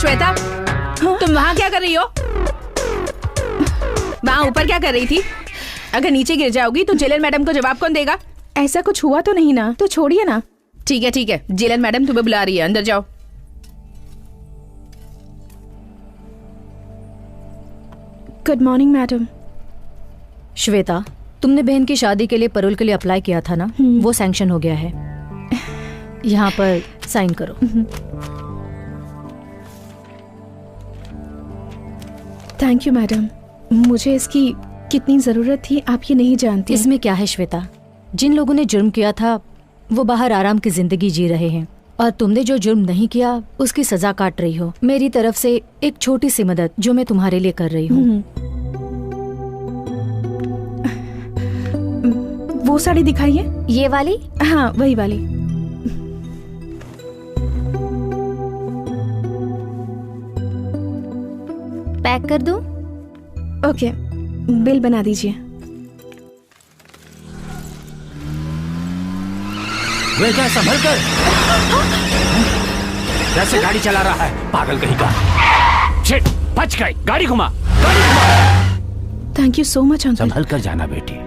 श्वेता, तुम वहाँ क्या कर रही हो? वहाँ ऊपर क्या कर रही थी? अगर नीचे गिर जाओगी तो जेलर मैडम को जवाब कौन देगा? ऐसा कुछ हुआ तो नहीं ना, तो छोड़िए ना। ठीक है, जेलर मैडम तुम्हें बुला रही है, अंदर जाओ। Good morning madam. श्वेता, तुमने बहन की शादी के लिए पैरोल के लिए अप्लाई किया था ना, वो सैंक्शन हो गया है। यहाँ पर साइन करो। थैंक यू मैडम, मुझे इसकी कितनी जरूरत थी आप ये नहीं जानती। इसमें क्या है श्वेता, जिन लोगों ने जुर्म किया था वो बाहर आराम की जिंदगी जी रहे हैं, और तुमने जो जुर्म नहीं किया उसकी सजा काट रही हो। मेरी तरफ से एक छोटी सी मदद जो मैं तुम्हारे लिए कर रही हूँ। वो साड़ी दिखाइए। ये वाली? हाँ, वही वाली। पैक कर दूं? ओके, बिल बना दीजिए। बेटा संभल कर, कैसे गाड़ी चला रहा है, पागल कहीं का। शिट, बच गई, गाड़ी घुमा। Thank you so much uncle. संभल कर जाना बेटी।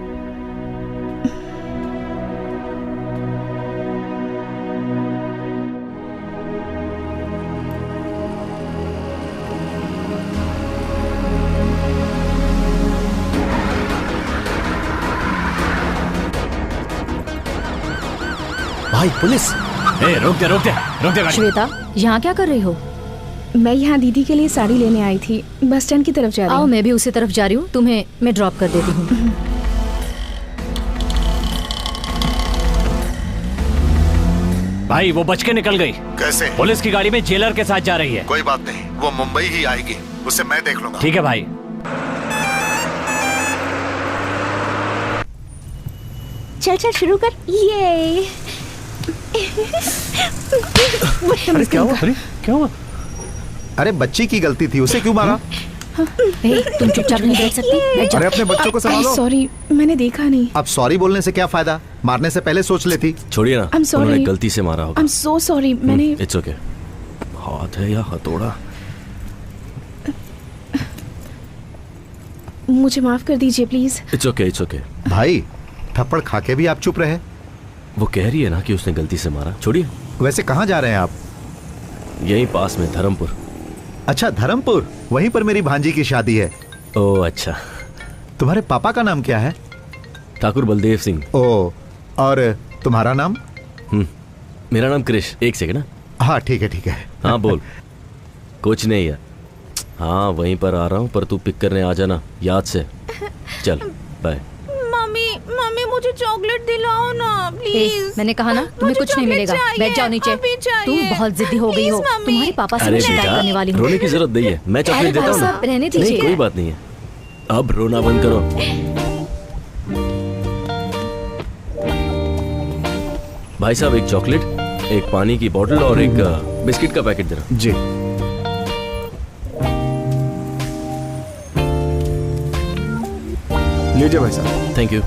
भाई पुलिस! रोक दे गाड़ी। श्वेता, यहाँ क्या कर रही हो? मैं यहाँ दीदी के लिए साड़ी लेने आई थी, बस स्टैंड की तरफ जा रही हूँ। आओ, मैं भी उसी तरफ जा रही हूँ, तुम्हें मैं ड्रॉप कर देती हूँ। भाई वो बच के निकल गई। कैसे? पुलिस की गाड़ी में जेलर के साथ जा रही है। कोई बात नहीं, वो मुंबई ही आएगी, उसे मैं देख लूंगा। ठीक है भाई। चल शुरू कर। ये अरे क्या हुआ? अरे बच्ची की गलती थी, उसे क्यों मारा? तुम चुपचाप नहीं बैठ सकती? अरे अपने बच्चों को संभालो। सॉरी, मैंने देखा नहीं। अब सॉरी बोलने से क्या फायदा, मारने से पहले सोच लेती। छोड़िए ना, I'm sorry. उन्होंने गलती से मारा होगा। I'm so sorry, मैंने। It's okay. हाथ है या हथौड़ा? मुझे माफ कर दीजिए प्लीज। It's okay. भाई थप्पड़ खा के भी आप चुप रहे। वो कह रही है ना कि उसने गलती से मारा। छोड़िए। वैसे कहाँ जा रहे हैं आप? यहीं पास में, धर्मपुर। अच्छा, धर्मपुर, वहीं पर मेरी भांजी की शादी है। ओह अच्छा। तुम्हारे पापा का नाम क्या है? ठाकुर बलदेव सिंह। ओ, और तुम्हारा नाम? मेरा नाम कृष। एक सेकंड। हाँ ठीक है। हाँ बोल। कुछ नहीं है। हाँ वहीं पर आ रहा हूँ, पर तू पिक करने आ जाना याद से। चल बाय। मम्मी मुझे चॉकलेट दिलाओ ना प्लीज। मैंने कहा ना तुम्हें कुछ नहीं मिलेगा। बैठ जाओ नीचे। तुम बहुत जिद्दी हो गई हो। तुम्हारे पापा से शिकायत करने वाली हूँ। रोने की जरूरत नहीं है, मैं चॉकलेट देता हूँ। रहने दीजिए। नहीं कोई बात नहीं है, अब रोना बंद करो। भाई साहब, एक चॉकलेट, एक पानी की बोतल और एक बिस्किट का पैकेट देना। जी। लीजिए भाई साहब। Thank you.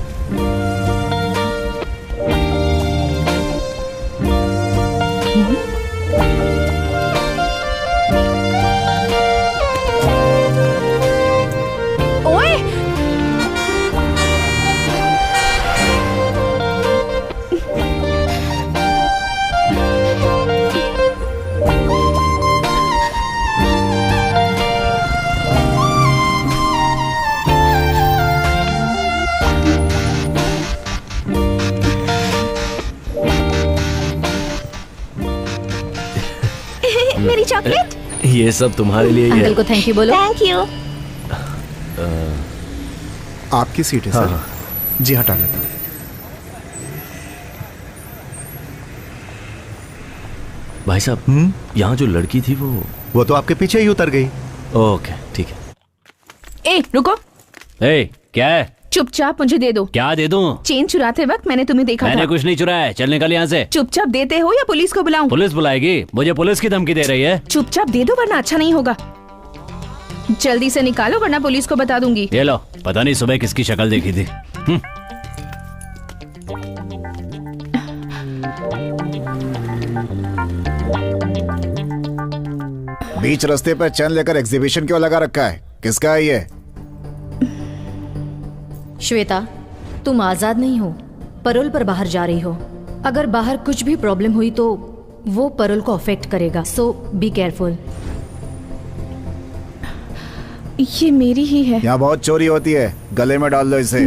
मेरी चॉकलेट। ये सब तुम्हारे लिए ही है। अंकल को थैंक यू बोलो। Thank you. आपकी सीट है सर। जी हटा लेता हूँ। भाई साहब, यहाँ जो लड़की थी वो तो आपके पीछे ही उतर गई। ओके ठीक है। ए रुको। ए क्या है? चुपचाप मुझे दे दो। क्या दे दूं? चेन चुराते वक्त मैंने तुम्हें देखा मैंने था। कुछ नहीं चुराया है, चल निकल यहाँ से। चुपचाप देते हो या पुलिस को बुलाऊं? पुलिस बुलाएगी? मुझे पुलिस की धमकी दे रही है। चुपचाप दे दो वरना अच्छा नहीं होगा। जल्दी से निकालो वरना पुलिस को बता दूंगी। ये लो, पता नहीं सुबह किसकी शक्ल देखी थी। बीच रास्ते पर चैन लेकर एग्जीबिशन क्यों लगा रखा है? किसका है ये? श्वेता, तुम आजाद नहीं हो, परोल पर बाहर जा रही हो। अगर बाहर कुछ भी प्रॉब्लम हुई तो वो परोल को अफेक्ट करेगा, सो बी केयरफुल। ये मेरी ही है। यहाँ बहुत चोरी होती है, गले में डाल लो इसे।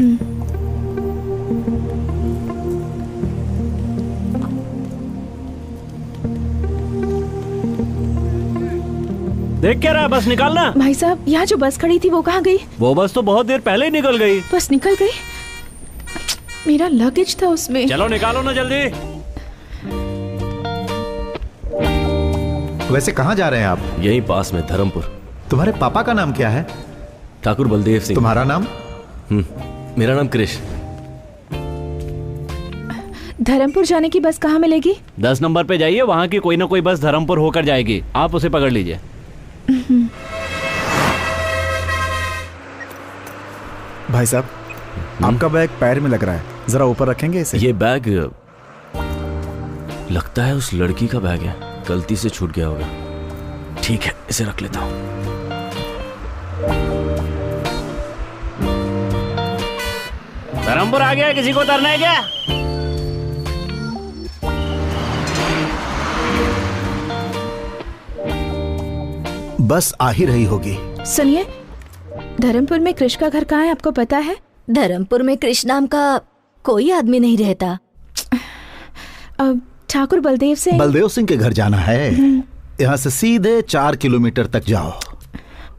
देख क्या रहा, बस निकालना। भाई साहब, यहाँ जो बस खड़ी थी वो कहाँ गई? वो बस तो बहुत देर पहले ही निकल गई। बस निकल गई? मेरा लगेज था उसमें। चलो निकालो ना जल्दी। वैसे कहाँ जा रहे हैं आप? यहीं पास में, धर्मपुर। तुम्हारे पापा का नाम क्या है? ठाकुर बलदेव सिंह। तुम्हारा नाम? मेरा नाम कृष। धर्मपुर जाने की बस कहाँ मिलेगी? 10 नंबर पे जाइए, वहाँ की कोई ना कोई बस धर्मपुर होकर जाएगी, आप उसे पकड़ लीजिए। भाई साहब, आपका बैग पैर में लग रहा है, जरा ऊपर रखेंगे इसे? ये बैग लगता है उस लड़की का बैग है, गलती से छूट गया होगा। ठीक है, इसे रख लेता हूं। धर्मपुर आ गया, किसी को उतरना है क्या? बस आ ही रही होगी। सुनिए, धर्मपुर में कृष का घर कहाँ है, आपको पता है? धर्मपुर में कृष नाम का कोई आदमी नहीं रहता। अब ठाकुर बलदेव सिंह के घर जाना है। यहाँ से सीधे 4 किलोमीटर तक जाओ,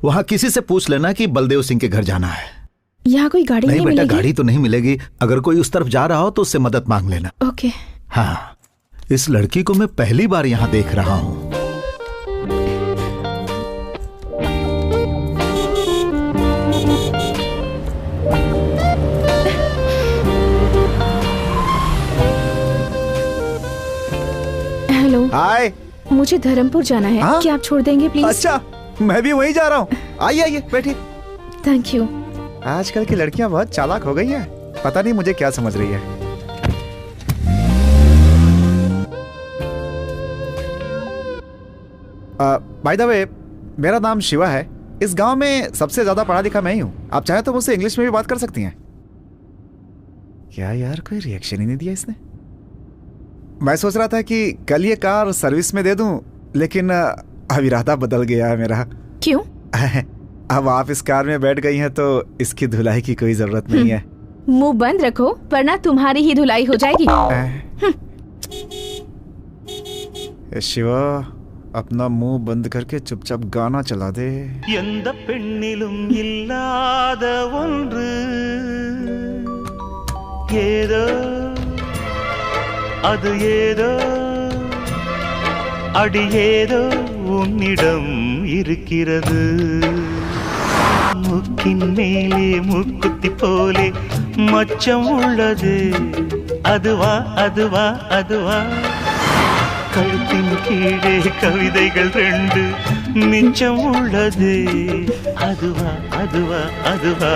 वहाँ किसी से पूछ लेना कि बलदेव सिंह के घर जाना है। यहाँ कोई गाड़ी नहीं बेटा, मिलेगी? गाड़ी तो नहीं मिलेगी। अगर कोई उस तरफ जा रहा हो तो उससे मदद मांग लेना। ओके। हाँ, इस लड़की को मैं पहली बार यहाँ देख रहा हूँ। हेलो। हाय। मुझे धर्मपुर जाना है। हाँ? क्या आप छोड़ देंगे प्लीज? अच्छा, मैं भी वहीं जा रहा हूँ। आइए आइए, बैठिए। Thank you. आजकल की लड़कियां बहुत चालाक हो गई हैं। पता नहीं मुझे क्या समझ रही है। बाय द वे, मेरा नाम शिवा है। इस गांव में सबसे ज्यादा पढ़ा लिखा मैं ही हूँ। आप चाहे तो मुझसे इंग्लिश में भी बात कर सकती हैं। क्या यार, कोई रिएक्शन ही नहीं दिया इसने। मैं सोच रहा था कि कल ये कार सर्विस में दे दूं, लेकिन अब इरादा बदल गया है मेरा। क्यों? अब आप इस कार में बैठ गई हैं तो इसकी धुलाई की कोई जरूरत नहीं है। मुंह बंद रखो वरना तुम्हारी ही धुलाई हो जाएगी। शिवा, अपना मुंह बंद करके चुपचाप गाना चला दे। எந்த பெண்ணிலும் இல்லாத ஒன்று ஏதோ அது ஏதோ அடி ஏதோ உன்னிடம் இருக்கிறது முக்கின் மேலே முக்குத்தி போலே மச்சம் உள்ளது அதுவா அதுவா அதுவா கழுத்தின் கீழே கவிதைகள் 2 மிச்சம் உள்ளது அதுவா அதுவா அதுவா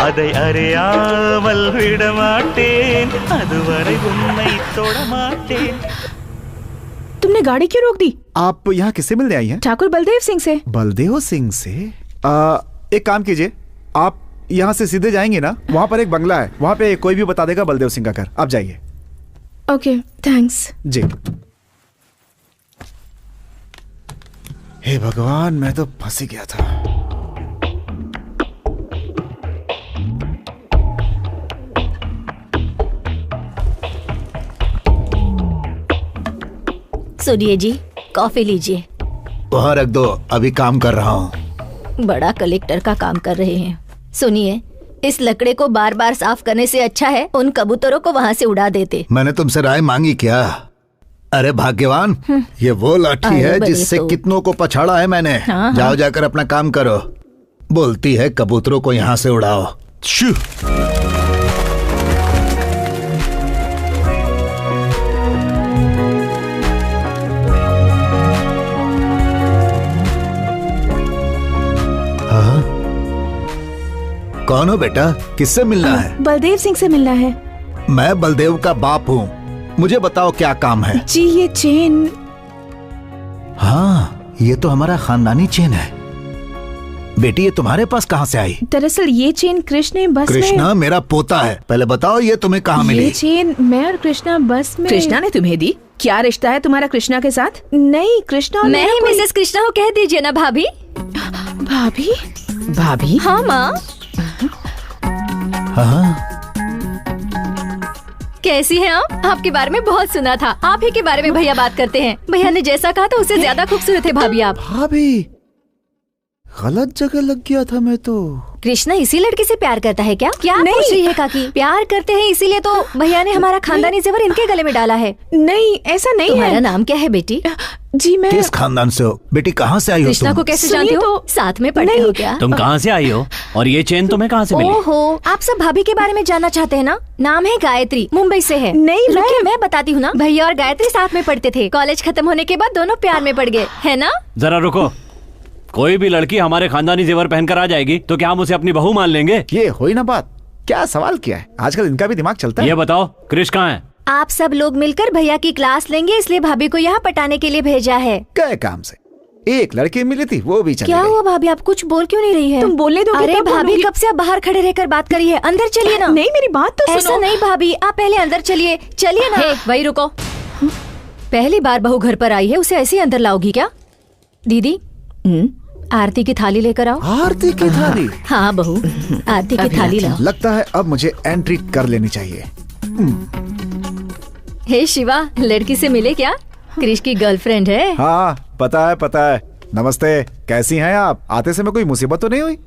அதை அறியாமல் விட மாட்டேன் அதுவரை உன்னை தொட மாட்டேன்। तुमने गाड़ी क्यों रोक दी? आप यहाँ किससे मिलने आई हैं? ठाकुर बलदेव सिंह से। बलदेव सिंह से? एक काम कीजिए, आप यहाँ से सीधे जाएंगे ना, वहाँ पर एक बंगला है, वहाँ पे कोई भी बता देगा बलदेव सिंह का घर। आप जाइए। Okay, thanks. जी। हे भगवान, मैं तो फंस ही गया था। सुनिए जी, कॉफी लीजिए। वहाँ रख दो, अभी काम कर रहा हूँ। बड़ा कलेक्टर का काम कर रहे हैं। सुनिए, इस लकड़े को बार बार साफ करने से अच्छा है उन कबूतरों को वहाँ से उड़ा देते। मैंने तुमसे राय मांगी क्या? अरे भाग्यवान, ये वो लाठी है जिससे कितनों को पछाड़ा है मैंने। जाओ जाकर अपना काम करो। बोलती है कबूतरों को यहाँ से उड़ाओ। शू। कौन हो बेटा, किससे मिलना है? बलदेव सिंह से मिलना है। मैं बलदेव का बाप हूँ, मुझे बताओ क्या काम है? जी ये चेन। हाँ, ये तो हमारा खानदानी चेन है। बेटी ये तुम्हारे पास कहाँ से आई? दरअसल ये चेन कृष्ण बस में। कृष्णा मेरा पोता है, पहले बताओ ये तुम्हें कहाँ मिली? ये चेन मैं और कृष्णा बस में। कृष्णा ने तुम्हें दी? क्या रिश्ता है तुम्हारा कृष्णा के साथ? नहीं, कृष्णा और मैं ही मिसेस कृष्णा को कह दीजिए ना भाभी। भाभी? भाभी? हाँ माँ। हाँ कैसी हैं आप? आपके बारे में बहुत सुना था। आप ही के बारे में भैया बात करते हैं। भैया ने जैसा कहा था उससे ज्यादा खूबसूरत है भाभी आप। भाभी गलत जगह लग गया था मैं तो। कृष्णा इसी लड़के से प्यार करता है क्या? क्या पूछ रही है काकी? प्यार करते हैं इसीलिए तो भैया ने हमारा खानदानी जेवर इनके गले में डाला है। नहीं, ऐसा नहीं तुम्हारा है। नाम क्या है बेटी? जी मैं। किस खानदान से हो बेटी? कहाँ से आई हो कृष्णा तुम? को कैसे सुनिए जानते हो? तो- साथ में पढ़ते हो क्या? तुम कहाँ से आई हो और ये चेन तुम्हें कहाँ से मिली? ओहो, आप सब भाभी के बारे में जानना चाहते हैं ना? नाम है गायत्री, मुंबई से है। नहीं, रुकिए, मैं बताती हूँ ना। भैया और गायत्री साथ में पढ़ते थे। कॉलेज खत्म होने के बाद दोनों प्यार में पड़ गए, है ना? जरा रुको, कोई भी लड़की हमारे खानदानी जेवर पहनकर आ जाएगी तो क्या हम उसे अपनी बहू मान लेंगे? ये हुई ना बात। क्या सवाल किया है? आजकल इनका भी दिमाग चलता है। ये बताओ कृष कहाँ है? आप सब लोग मिलकर भैया की क्लास लेंगे इसलिए भाभी को यहाँ पटाने के लिए भेजा है। गए काम से। एक लड़की मिली थी वो भी चली क्या गई। हुआ भाभी, आप कुछ बोल क्यों नहीं रही है? तुम बोलने दोगे अरे तब भाभी बोलूंगी। कब से आप बाहर खड़े रहकर बात करी है? अंदर चलिए ना। नहीं, मेरी बात तो ऐसा सुनो। नहीं भाभी, आप पहले अंदर चलिए। चलिए ना। वही रुको। पहली बार बहू घर पर आई है, उसे ऐसे ही अंदर लाओगी क्या? दीदी आरती की थाली लेकर आओ। आरती की थाली? हाँ बहू, आरती की थाली लाओ। लगता है अब मुझे एंट्री कर लेनी चाहिए। हे शिवा, लड़की से मिले क्या? क्रिश की गर्लफ्रेंड है। हाँ पता है पता है। नमस्ते, कैसी हैं आप? आते समय कोई मुसीबत तो नहीं हुई?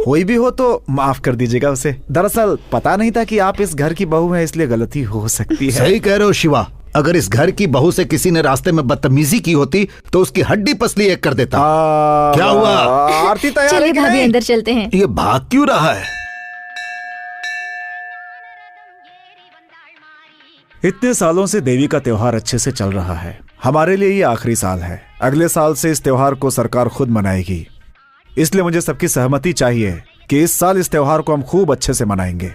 हुई भी हो तो माफ कर दीजिएगा उसे। दरअसल पता नहीं था कि आप इस घर की बहू हैं, इसलिए गलती हो सकती है। सही कह रहे हो शिवा, अगर इस घर की बहू से किसी ने रास्ते में बदतमीजी की होती तो उसकी हड्डी पसली एक कर देता। क्या हुआ? आरती तैयार है चलिए कि भाभी नहीं? अंदर चलते हैं। ये भाग क्यों रहा है? इतने सालों से देवी का त्योहार अच्छे से चल रहा है। हमारे लिए ये आखिरी साल है। अगले साल से इस त्योहार को सरकार खुद मनाएगी, इसलिए मुझे सबकी सहमति चाहिए कि इस साल इस त्योहार को हम खूब अच्छे से मनाएंगे।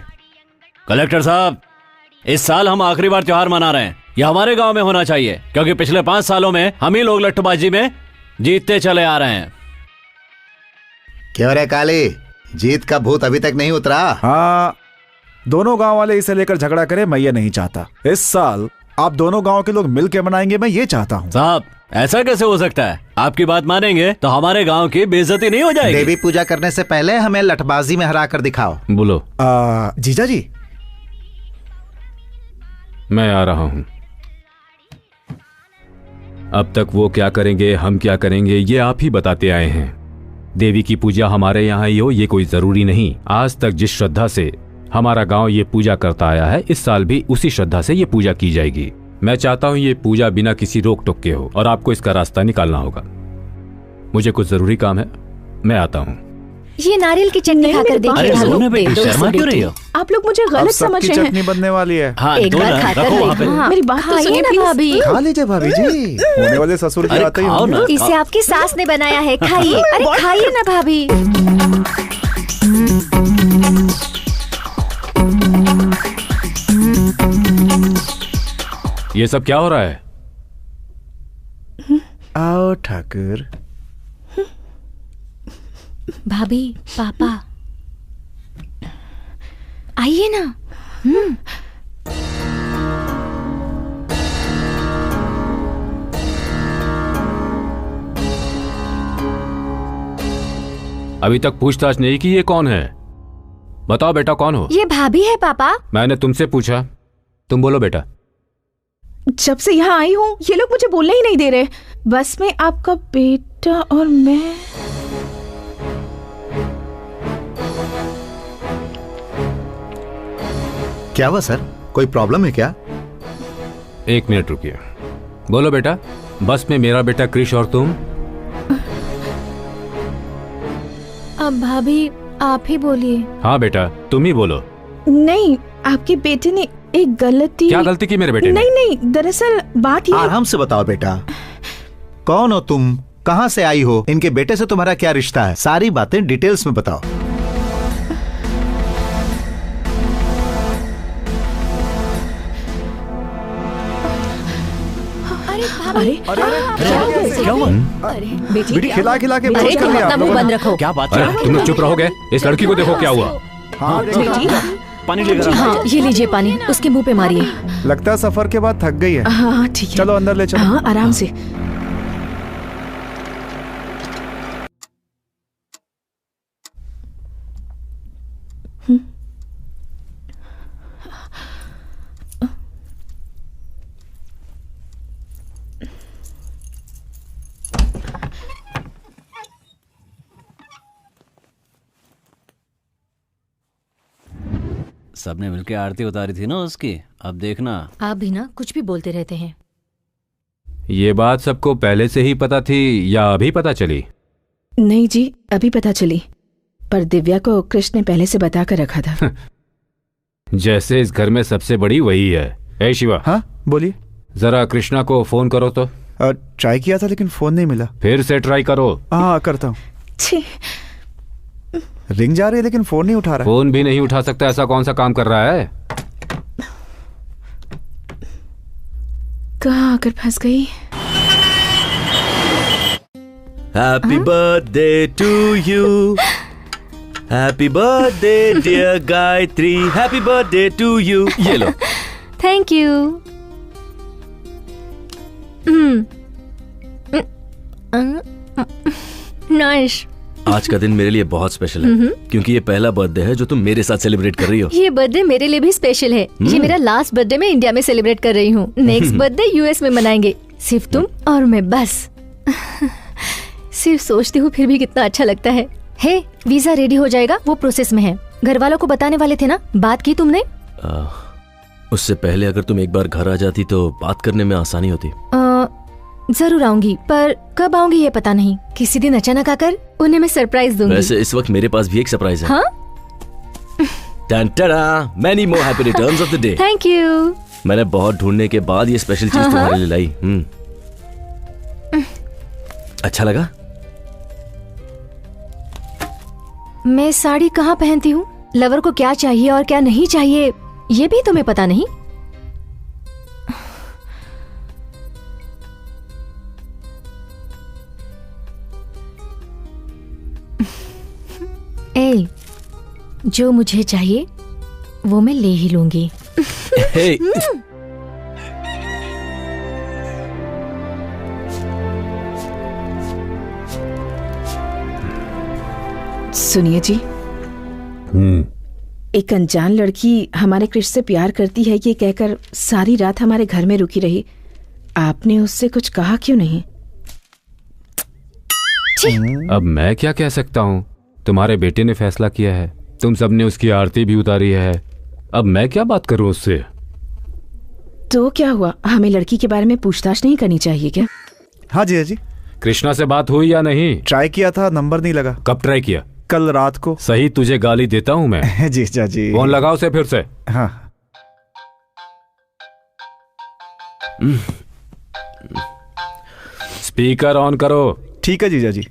कलेक्टर साहब, इस साल हम आखिरी बार त्योहार मना रहे हैं। यह हमारे गांव में होना चाहिए क्योंकि पिछले 5 सालों में हम ही लोग लट्टूबाजी में जीतते चले आ रहे हैं। क्यों रे काली, जीत का भूत अभी तक नहीं उतरा? हाँ, दोनों गांव वाले इसे लेकर झगड़ा करें, मैं ये नहीं चाहता। इस साल आप दोनों गांव के लोग मिलकर मनाएंगे, मैं ये चाहता हूँ। साहब ऐसा कैसे हो सकता है? आपकी बात मानेंगे तो हमारे गांव की बेइज्जती नहीं हो जाएगी। देवी पूजा करने से पहले हमें लठबाजी में हरा कर दिखाओ। बोलो। जीजा जी, मैं आ रहा हूं। अब तक वो क्या करेंगे, हम क्या करेंगे, ये आप ही बताते आए हैं। देवी की पूजा हमारे यहाँ ही हो ये कोई जरूरी नहीं। आज तक जिस श्रद्धा से हमारा गांव ये पूजा करता आया है, इस साल भी उसी श्रद्धा से ये पूजा की जाएगी। मैं चाहता हूँ ये पूजा बिना किसी रोक टोक के हो और आपको इसका रास्ता निकालना होगा। मुझे कुछ जरूरी काम है, मैं आता हूँ। ये नारियल की चटनी नहीं, खाकर मेरी बात देखिए। अरे भाभी, सुनो बेटी, दे दो शर्मा इसे क्यों रही बेटी। हो? आप लोग मुझे अब गलत सबकी समझ रहे चटनी हैं। बनने वाली है। हाँ, एक दो बार ना, खाकर रखो वहाँ पे। देखो। हाँ, मेरी बात तो खाइए सुनिए, ना please। भाभी। खा लीजिए भाभी जी, होने वाले ससुर जी अरे आते ही खाओ होंगे। ना। इसे आपकी सास ने बनाया है, खाइए। अरे खाइए ना भाभी। ये सब क्या हो रहा है? आओ ठाकुर। भाभी, पापा आइए ना। अभी तक पूछताछ नहीं की ये कौन है? बताओ बेटा कौन हो? ये भाभी है पापा। मैंने तुमसे पूछा, तुम बोलो बेटा। जब से यहाँ आई हूँ ये लोग मुझे बोलने ही नहीं दे रहे। बस में आपका बेटा और मैं। क्या हुआ सर, कोई प्रॉब्लम है क्या? 1 मिनट रुकिए। बोलो बेटा, बस में मेरा बेटा क्रिश और तुम? अब भाभी आप ही बोलिए। हाँ बेटा तुम ही बोलो। नहीं, आपके बेटे ने एक गलती। क्या गलती की मेरे बेटे ने? नहीं नहीं, दरअसल बात ये। आराम से बताओ बेटा, कौन हो तुम, कहाँ से आई हो, इनके बेटे से तुम्हारा क्या रिश्ता है, सारी बातें डिटेल्स में बताओ। अरे अरे क्या हुआ? बेटी बेटी खिला खिला के अरे बेहोश कर तुम दिया अपना आप मुंह लोगों बंद ने। रखो। क्या बात अरे है? तुम लोग चुप रहोगे? इस लड़की को देखो क्या हुआ। हाँ देखो, पानी लेकर आओ। हाँ ये लीजिए पानी, उसके मुंह पे मारिए। लगता है सफर के बाद थक गई है। हाँ ठीक है। चलो अंदर ले चलो। हाँ आराम से। सबने मिलके आरती उतारी थी ना उसकी, अब देखना। आप भी ना कुछ भी बोलते रहते हैं। ये बात सबको पहले से ही पता थी या अभी पता चली? नहीं जी, अभी पता चली, पर दिव्या को कृष्ण ने पहले से बता कर रखा था। जैसे इस घर में सबसे बड़ी वही है। ए शिवा, हाँ बोलिए। जरा कृष्णा को फोन करो तो। ट्राई किया था लेकिन फोन नहीं मिला। फिर से ट्राई करो। हाँ करता हूँ। छी, रिंग जा रही है लेकिन फोन नहीं उठा रहा। फोन भी नहीं उठा सकता, ऐसा कौन सा काम कर रहा है? कहाँ आकर फंस गई? Happy birthday to you, happy birthday dear Gayatri, happy birthday to you. ये लो। Thank you. नाइस। आज का दिन मेरे लिए बहुत स्पेशल है क्योंकि ये पहला बर्थडे है जो तुम मेरे साथ सेलिब्रेट कर रही हो। ये बर्थडे मेरे लिए भी स्पेशल है। ये मेरा लास्ट बर्थडे मैं इंडिया में सेलिब्रेट कर रही हूँ। नेक्स्ट बर्थडे यूएस में मनाएंगे, सिर्फ तुम और मैं बस। सिर्फ सोचती हूँ फिर भी कितना अच्छा लगता है। हे, वीजा रेडी हो जाएगा, वो प्रोसेस में है। घर वालों को बताने वाले थे ना, बात की तुमने? उससे पहले अगर तुम एक बार घर आ जाती तो बात करने में आसानी होती। जरूर आऊंगी, पर कब आऊंगी ये पता नहीं। किसी दिन अचानक आकर उन्हें मैं सरप्राइज दूंगी। वैसे इस वक्त मेरे पास भी एक सरप्राइज है। हाँ? Many more happy returns of the day. Thank you. मैंने बहुत ढूंढने के बाद ये स्पेशल चीज तुम्हारे लिए लाई। अच्छा लगा? मैं साड़ी कहाँ पहनती हूँ, लवर को क्या चाहिए और क्या नहीं चाहिए, ये भी तुम्हें पता नहीं? ए, जो मुझे चाहिए वो मैं ले ही लूंगी। Hey. सुनिए जी, एक अनजान लड़की हमारे कृष्ण से प्यार करती है ये कहकर सारी रात हमारे घर में रुकी रही। आपने उससे कुछ कहा क्यों नहीं? अब मैं क्या कह सकता हूँ? तुम्हारे बेटे ने फैसला किया है, तुम सबने उसकी आरती भी उतारी है। अब मैं क्या बात करूँ उससे? तो क्या हुआ, हमें लड़की के बारे में पूछताछ नहीं करनी चाहिए क्या? हाँ जी, जी। कृष्णा से बात हुई या नहीं? ट्राई किया था, नंबर नहीं लगा। कब ट्राई किया? कल रात को। सही, तुझे गाली देता हूँ मैं। जी जी। फोन लगाओ उसे फिर से। हाँ। स्पीकर ऑन करो। ठीक है जीजा जी।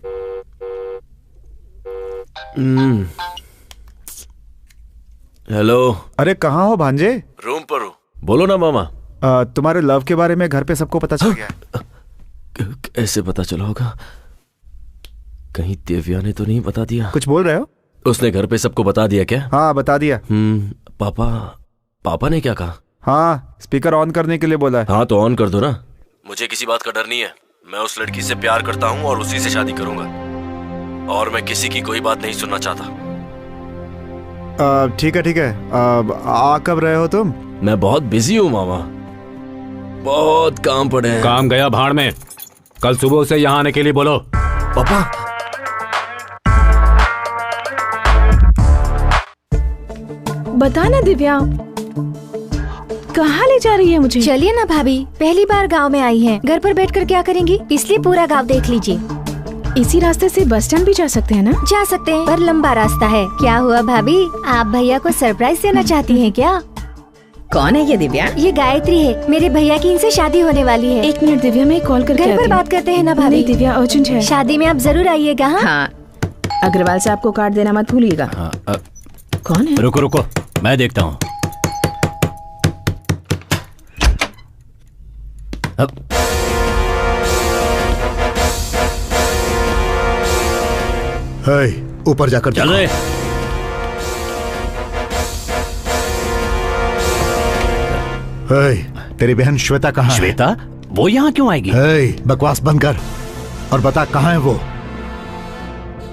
हेलो। अरे कहाँ हो भांजे? रूम पर हूँ। बोलो ना मामा। तुम्हारे लव के बारे में घर पे सबको पता चल गया है। कैसे पता चला होगा? कहीं दिव्या ने तो नहीं बता दिया? कुछ बोल रहे हो? उसने घर पे सबको बता दिया क्या? हाँ बता दिया। पापा ने क्या कहा? हाँ, स्पीकर ऑन करने के लिए बोला है। हाँ तो ऑन कर दो ना। मुझे किसी बात का डर नहीं है। मैं उस लड़की से प्यार करता हूँ और उसी से शादी करूंगा, और मैं किसी की कोई बात नहीं सुनना चाहता। ठीक है ठीक है। आ कब रहे हो तुम? मैं बहुत बिजी हूँ मामा, बहुत काम पड़े हैं। काम गया भाड़ में। कल सुबह से यहाँ आने के लिए बोलो। पापा। बता ना दिव्या, कहाँ ले जा रही है मुझे? चलिए ना भाभी, पहली बार गांव में आई हैं, घर पर बैठकर क्या करेंगी, इसलिए पूरा गांव देख लीजिए। इसी रास्ते से बस स्टैंड भी जा सकते हैं ना? जा सकते हैं, पर लंबा रास्ता है। क्या हुआ भाभी, आप भैया को सरप्राइज देना चाहती हैं क्या? कौन है ये दिव्या? ये गायत्री है, मेरे भैया की इनसे शादी होने वाली है। 1 मिनट दिव्या, मैं कॉल करके घर पर बात करते हैं ना भाभी। नहीं दिव्या, अर्जेंट है। शादी में आप जरूर आइएगा। हाँ, अग्रवाल साहब को कार्ड देना मत भूलिएगा। कौन है? रुको रुको, मैं देखता हूँ। ऊपर जाकर चल रहे। तेरी बहन श्वेता कहाँ है? श्वेता? वो यहाँ क्यों आएगी? बकवास बंद कर और बता कहाँ है वो?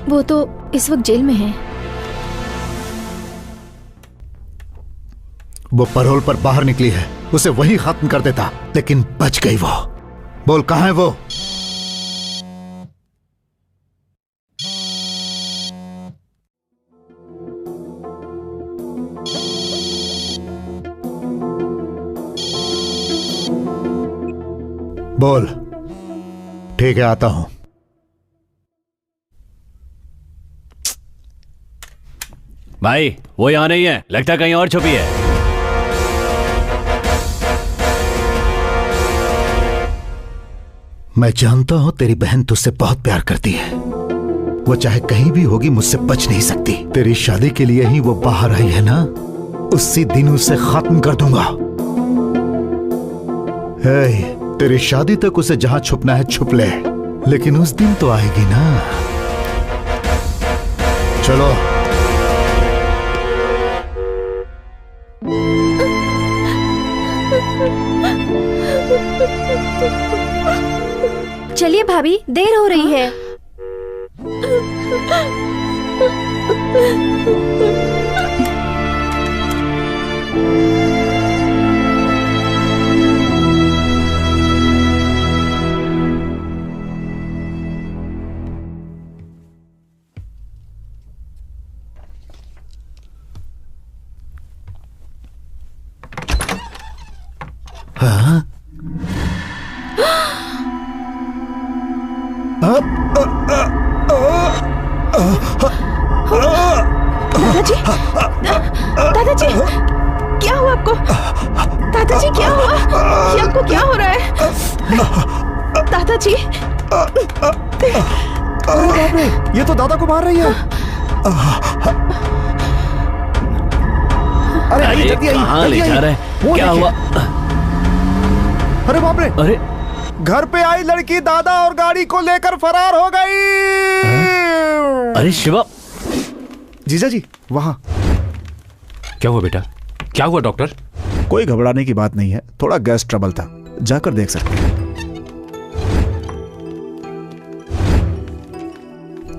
वो तो इस वक्त जेल में है। वो पैरोल पर बाहर निकली है, उसे वही खत्म कर देता, लेकिन बच गई वो। बोल कहाँ है वो? बोल। ठीक है, आता हूं। भाई वो यहाँ नहीं है, लगता कहीं और छुपी है। मैं जानता हूं तेरी बहन तुझसे बहुत प्यार करती है। वो चाहे कहीं भी होगी, मुझसे बच नहीं सकती। तेरी शादी के लिए ही वो बाहर आई है ना, उसी दिन उसे खत्म कर दूंगा। तेरी शादी तक उसे जहां छुपना है छुप ले, लेकिन उस दिन तो आएगी ना। चलो। चलिए भाभी, देर हो रही है। हाँ? दादाजी, दादाजी, क्या हुआ आपको? दादाजी क्या हुआ? ये आपको क्या हो रहा है? दादाजी, अरे बाप रे, ये तो दादा को मार रही है। अरे जल्दी आई, कहाँ ले जा रहे हैं? क्या हुआ? अरे बाप रे, अरे घर पे आई लड़की दादा और गाड़ी को लेकर फरार हो गई। अरे शिवा। जीजा जी वहां। क्या हुआ बेटा? क्या हुआ डॉक्टर? कोई घबराने की बात नहीं है, थोड़ा गैस ट्रबल था, जाकर देख सकते हैं।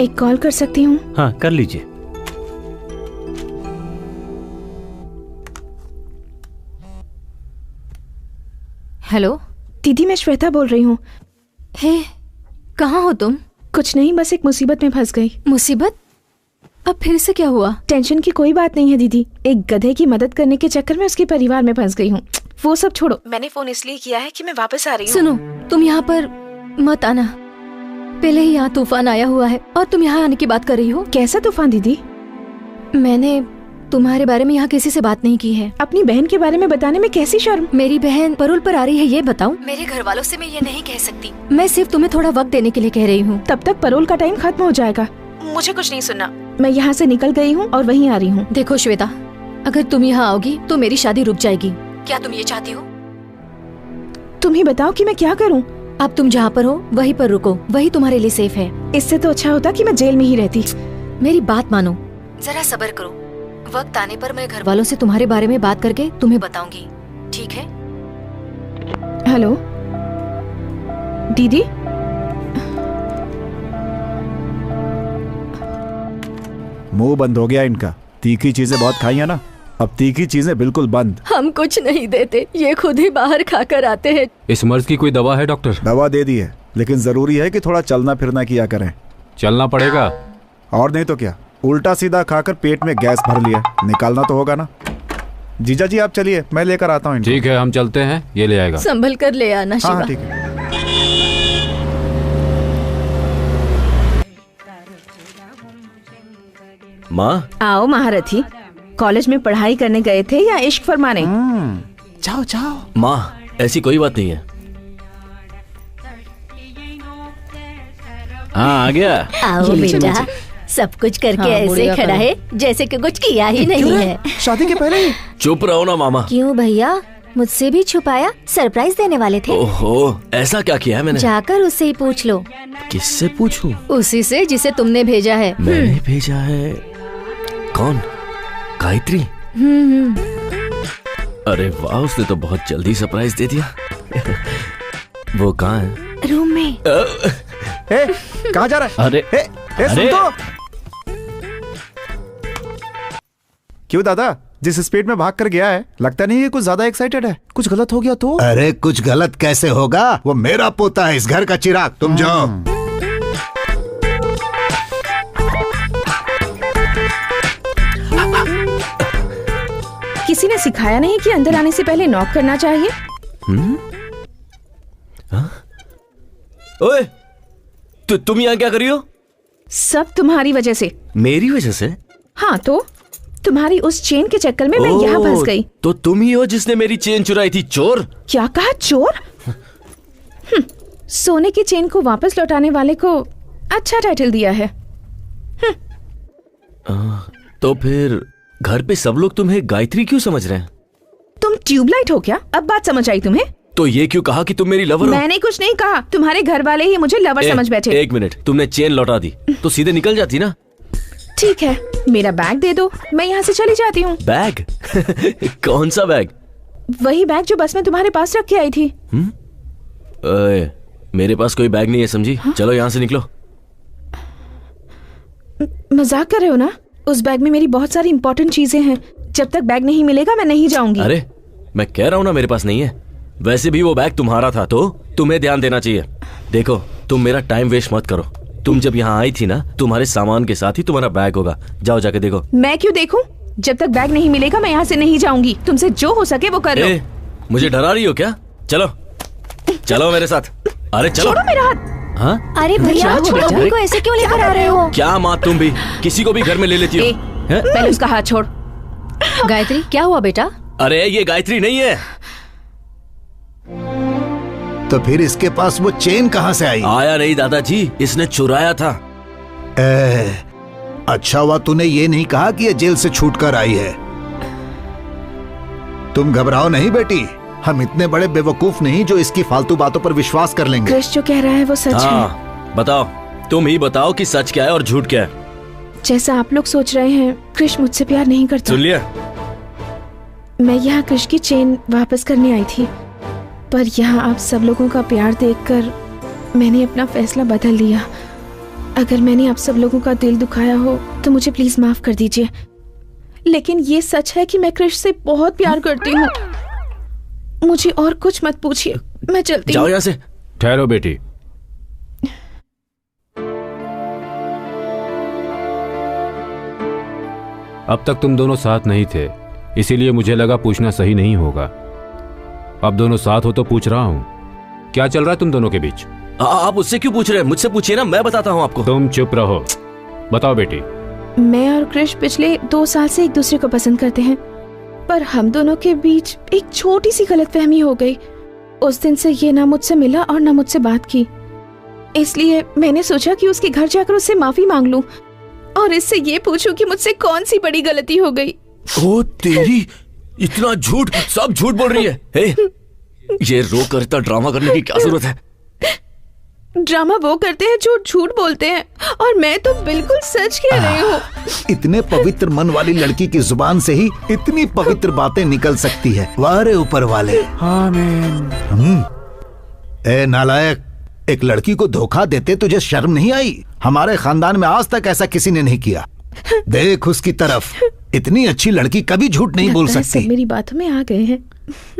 एक कॉल कर सकती हूँ? हाँ कर लीजिए। हेलो दीदी, मैं श्वेता बोल रही हूँ। हे, कहाँ हो तुम? कुछ नहीं, बस एक मुसीबत में फंस गई। मुसीबत? अब फिर से क्या हुआ? टेंशन की कोई बात नहीं है दीदी, एक गधे की मदद करने के चक्कर में उसके परिवार में फंस गई हूँ। वो सब छोड़ो, मैंने फोन इसलिए किया है कि मैं वापस आ रही हूँ। सुनो, तुम यहाँ पर मत आना। पहले ही यहाँ तूफान आया हुआ है और तुम यहाँ आने की बात कर रही हो। कैसा तूफान दीदी? मैंने तुम्हारे बारे में यहाँ किसी से बात नहीं की है। अपनी बहन के बारे में बताने में कैसी शर्म? मेरी बहन पैरोल पर आ रही है, ये बताऊं? मेरे घर वालों से मैं ये नहीं कह सकती। मैं सिर्फ तुम्हें थोड़ा वक्त देने के लिए कह रही हूँ। तब तक पैरोल का टाइम खत्म हो जाएगा। मुझे कुछ नहीं सुनना, मैं यहाँ से निकल गई हूँ और वहीं आ रही हूँ। देखो श्वेता, अगर तुम यहाँ आओगी तो मेरी शादी रुक जाएगी। क्या तुम ये चाहती हो? तुम ही बताओ कि मैं क्या करूँ। अब तुम जहाँ पर हो वहीं पर रुको, वही तुम्हारे लिए सेफ है। इससे तो अच्छा होता कि मैं जेल में ही रहती। मेरी बात मानो, जरा सब्र करो। वक्त आने पर मैं घर वालों से तुम्हारे बारे में बात करके तुम्हें बताऊंगी, ठीक है? हेलो दीदी। मुंह बंद हो गया इनका, तीखी चीजें बहुत खाई है ना, अब तीखी चीजें बिल्कुल बंद। हम कुछ नहीं देते, ये खुद ही बाहर खाकर आते हैं। इस मर्ज की कोई दवा है डॉक्टर? दवा दे दी है, लेकिन जरूरी है कि थोड़ा चलना फिरना किया करें। चलना पड़ेगा। और नहीं तो क्या, उल्टा सीधा खाकर पेट में गैस भर लिया, निकालना तो होगा ना। जीजा जी आप चलिए, मैं लेकर आता हूँ। ठीक है, हम चलते हैं, ये ले आएगा। संभल कर ले आना शिवा। हाँ ठीक है। माँ। आओ महारथी, कॉलेज में पढ़ाई करने गए थे या इश्क फरमाने? जाओ जाओ। माँ ऐसी कोई बात नहीं है। हाँ आ गया। आओ बेटा, सब कुछ करके ऐसे खड़ा है जैसे कि कुछ किया ही नहीं है। शादी के पहले ही? चुप रहो ना मामा। क्यों भैया, मुझसे भी छुपाया? सरप्राइज देने वाले थे। ओहो, ऐसा क्या किया है मैंने? जाकर उससे ही पूछ लो। किससे पूछूं? उसी से जिसे तुमने भेजा है। मैंने भेजा है? कौन? गायत्री? अरे वाह, उसने तो बहुत जल्दी सरप्राइज दे दिया। वो कहाँ है? रूम में। कहाँ जा रहा है? अरे सुन तो। क्यों दादा, जिस स्पीड में भाग कर गया है, लगता नहीं है कुछ ज्यादा एक्साइटेड है। कुछ गलत हो गया तो? अरे कुछ गलत कैसे होगा, वो मेरा पोता है, इस घर का चिराग। तुम जाओ। किसी ने सिखाया नहीं कि अंदर आने से पहले नॉक करना चाहिए? ओए, तुम यहाँ क्या कर रही हो? सब तुम्हारी वजह से। मेरी वजह से? हाँ तो तुम्हारी उस चेन के चक्कर में मैं यहाँ फंस गई। तो तुम ही हो जिसने मेरी चेन चुराई थी, चोर? क्या कहा, चोर? सोने की चेन को वापस लौटाने वाले को अच्छा टाइटल दिया है। तो फिर घर पे सब लोग तुम्हें गायत्री क्यों समझ रहे हैं? तुम ट्यूबलाइट हो क्या? अब बात समझ आई तुम्हें? तो ये क्यों कहा कि तुम मेरी लवर हो? मैंने कुछ नहीं कहा, तुम्हारे घर वाले ही मुझे लवर समझ बैठे। एक मिनट, तुमने चेन लौटा दी तो सीधे निकल जाती ना। ठीक है, मेरा बैग दे दो, मैं यहाँ से चली जाती हूँ। बैग? कौन सा बैग? वही बैग जो बस में तुम्हारे पास रख के आई थी। ओए, मेरे पास कोई बैग नहीं है, समझी? चलो यहाँ से निकलो। मजाक कर रहे हो ना? उस बैग में मेरी बहुत सारी इंपॉर्टेंट चीजें हैं। जब तक बैग नहीं मिलेगा मैं नहीं जाऊंगी। अरे मैं कह रहा हूँ ना, मेरे पास नहीं है। वैसे भी वो बैग तुम्हारा था तो तुम्हें ध्यान देना चाहिए। देखो, तुम मेरा टाइम वेस्ट मत करो। तुम जब यहाँ आई थी ना, तुम्हारे सामान के साथ ही तुम्हारा बैग होगा। जाओ जाके देखो। मैं क्यों देखूं? जब तक बैग नहीं मिलेगा मैं यहाँ से नहीं जाऊंगी। तुमसे जो हो सके वो कर लो। मुझे डरा रही हो क्या? चलो चलो मेरे साथ। अरे चलो। छोड़ो मेरा हाथ। हाँ? अरे भैया, छोड़ो, को ऐसे क्यों लेकर आ रहे हो? क्या माँ, तुम भी किसी को भी घर में ले लेती हो? पहले उसका हाथ छोड़। गायत्री, क्या हुआ बेटा? अरे ये गायत्री नहीं है। तो फिर इसके पास वो चेन कहाँ से आई? आया नहीं दादाजी, इसने चुराया था। अच्छा हुआ तूने ये नहीं कहा कि ये जेल से छूट कर आई है। तुम घबराओ नहीं बेटी, हम इतने बड़े बेवकूफ नहीं जो इसकी फालतू बातों पर विश्वास कर लेंगे। कृष जो कह रहा है वो सच है। बताओ, तुम ही बताओ कि सच क्या है और झूठ क्या है। जैसा आप लोग सोच रहे हैं, कृष मुझसे प्यार नहीं करता। सुन लिया? मैं यहाँ कृष की चेन वापस करने आई थी, पर यहाँ आप सब लोगों का प्यार देखकर मैंने अपना फैसला बदल लिया। अगर मैंने आप सब लोगों का दिल दुखाया हो तो मुझे प्लीज माफ कर दीजिए। लेकिन ये सच है कि मैं कृष से बहुत प्यार करती हूँ। मुझे और कुछ मत पूछिए, मैं चलती हूँ। जाओ यहाँ से। ठहरो बेटी। अब तक तुम दोनों साथ नहीं थे, इसीलिए मुझे लगा पूछना सही नहीं होगा। अब दोनों साथ हो तो पूछ रहा हूँ, क्या चल रहा है तुम दोनों के बीच? आप उससे क्यों पूछ रहे हैं? मुझसे पूछिए ना, मैं बताता हूँ आपको। तुम चुप रहो। बताओ बेटी। मैं और कृष पिछले 2 साल से एक दूसरे को पसंद करते हैं, पर हम दोनों के बीच एक छोटी सी गलतफहमी हो गई। उस दिन से ये ना मुझसे मिला और ना मुझसे बात की। इसलिए मैंने सोचा कि उसके घर जाकर उससे माफी मांग लूं और इससे ये पूछूं कि मुझसे कौन सी बड़ी गलती हो गई। ओ तेरी, इतना झूठ, सब झूठ बोल रही है। ये रो कर इतना ड्रामा करने की क्या जरूरत है? ड्रामा वो करते हैं जो झूठ बोलते हैं, और मैं तो बिल्कुल सच कह रही हूँ। इतने पवित्र मन वाली लड़की की जुबान से ही इतनी पवित्र बातें निकल सकती है। वाह रे ऊपर वाले। आमीन। ए नालायक, एक लड़की को धोखा देते तुझे शर्म नहीं आई? हमारे खानदान में आज तक ऐसा किसी ने नहीं किया। देख उसकी तरफ, इतनी अच्छी लड़की कभी झूठ नहीं बोल सकती। मेरी बातों में आ गए हैं।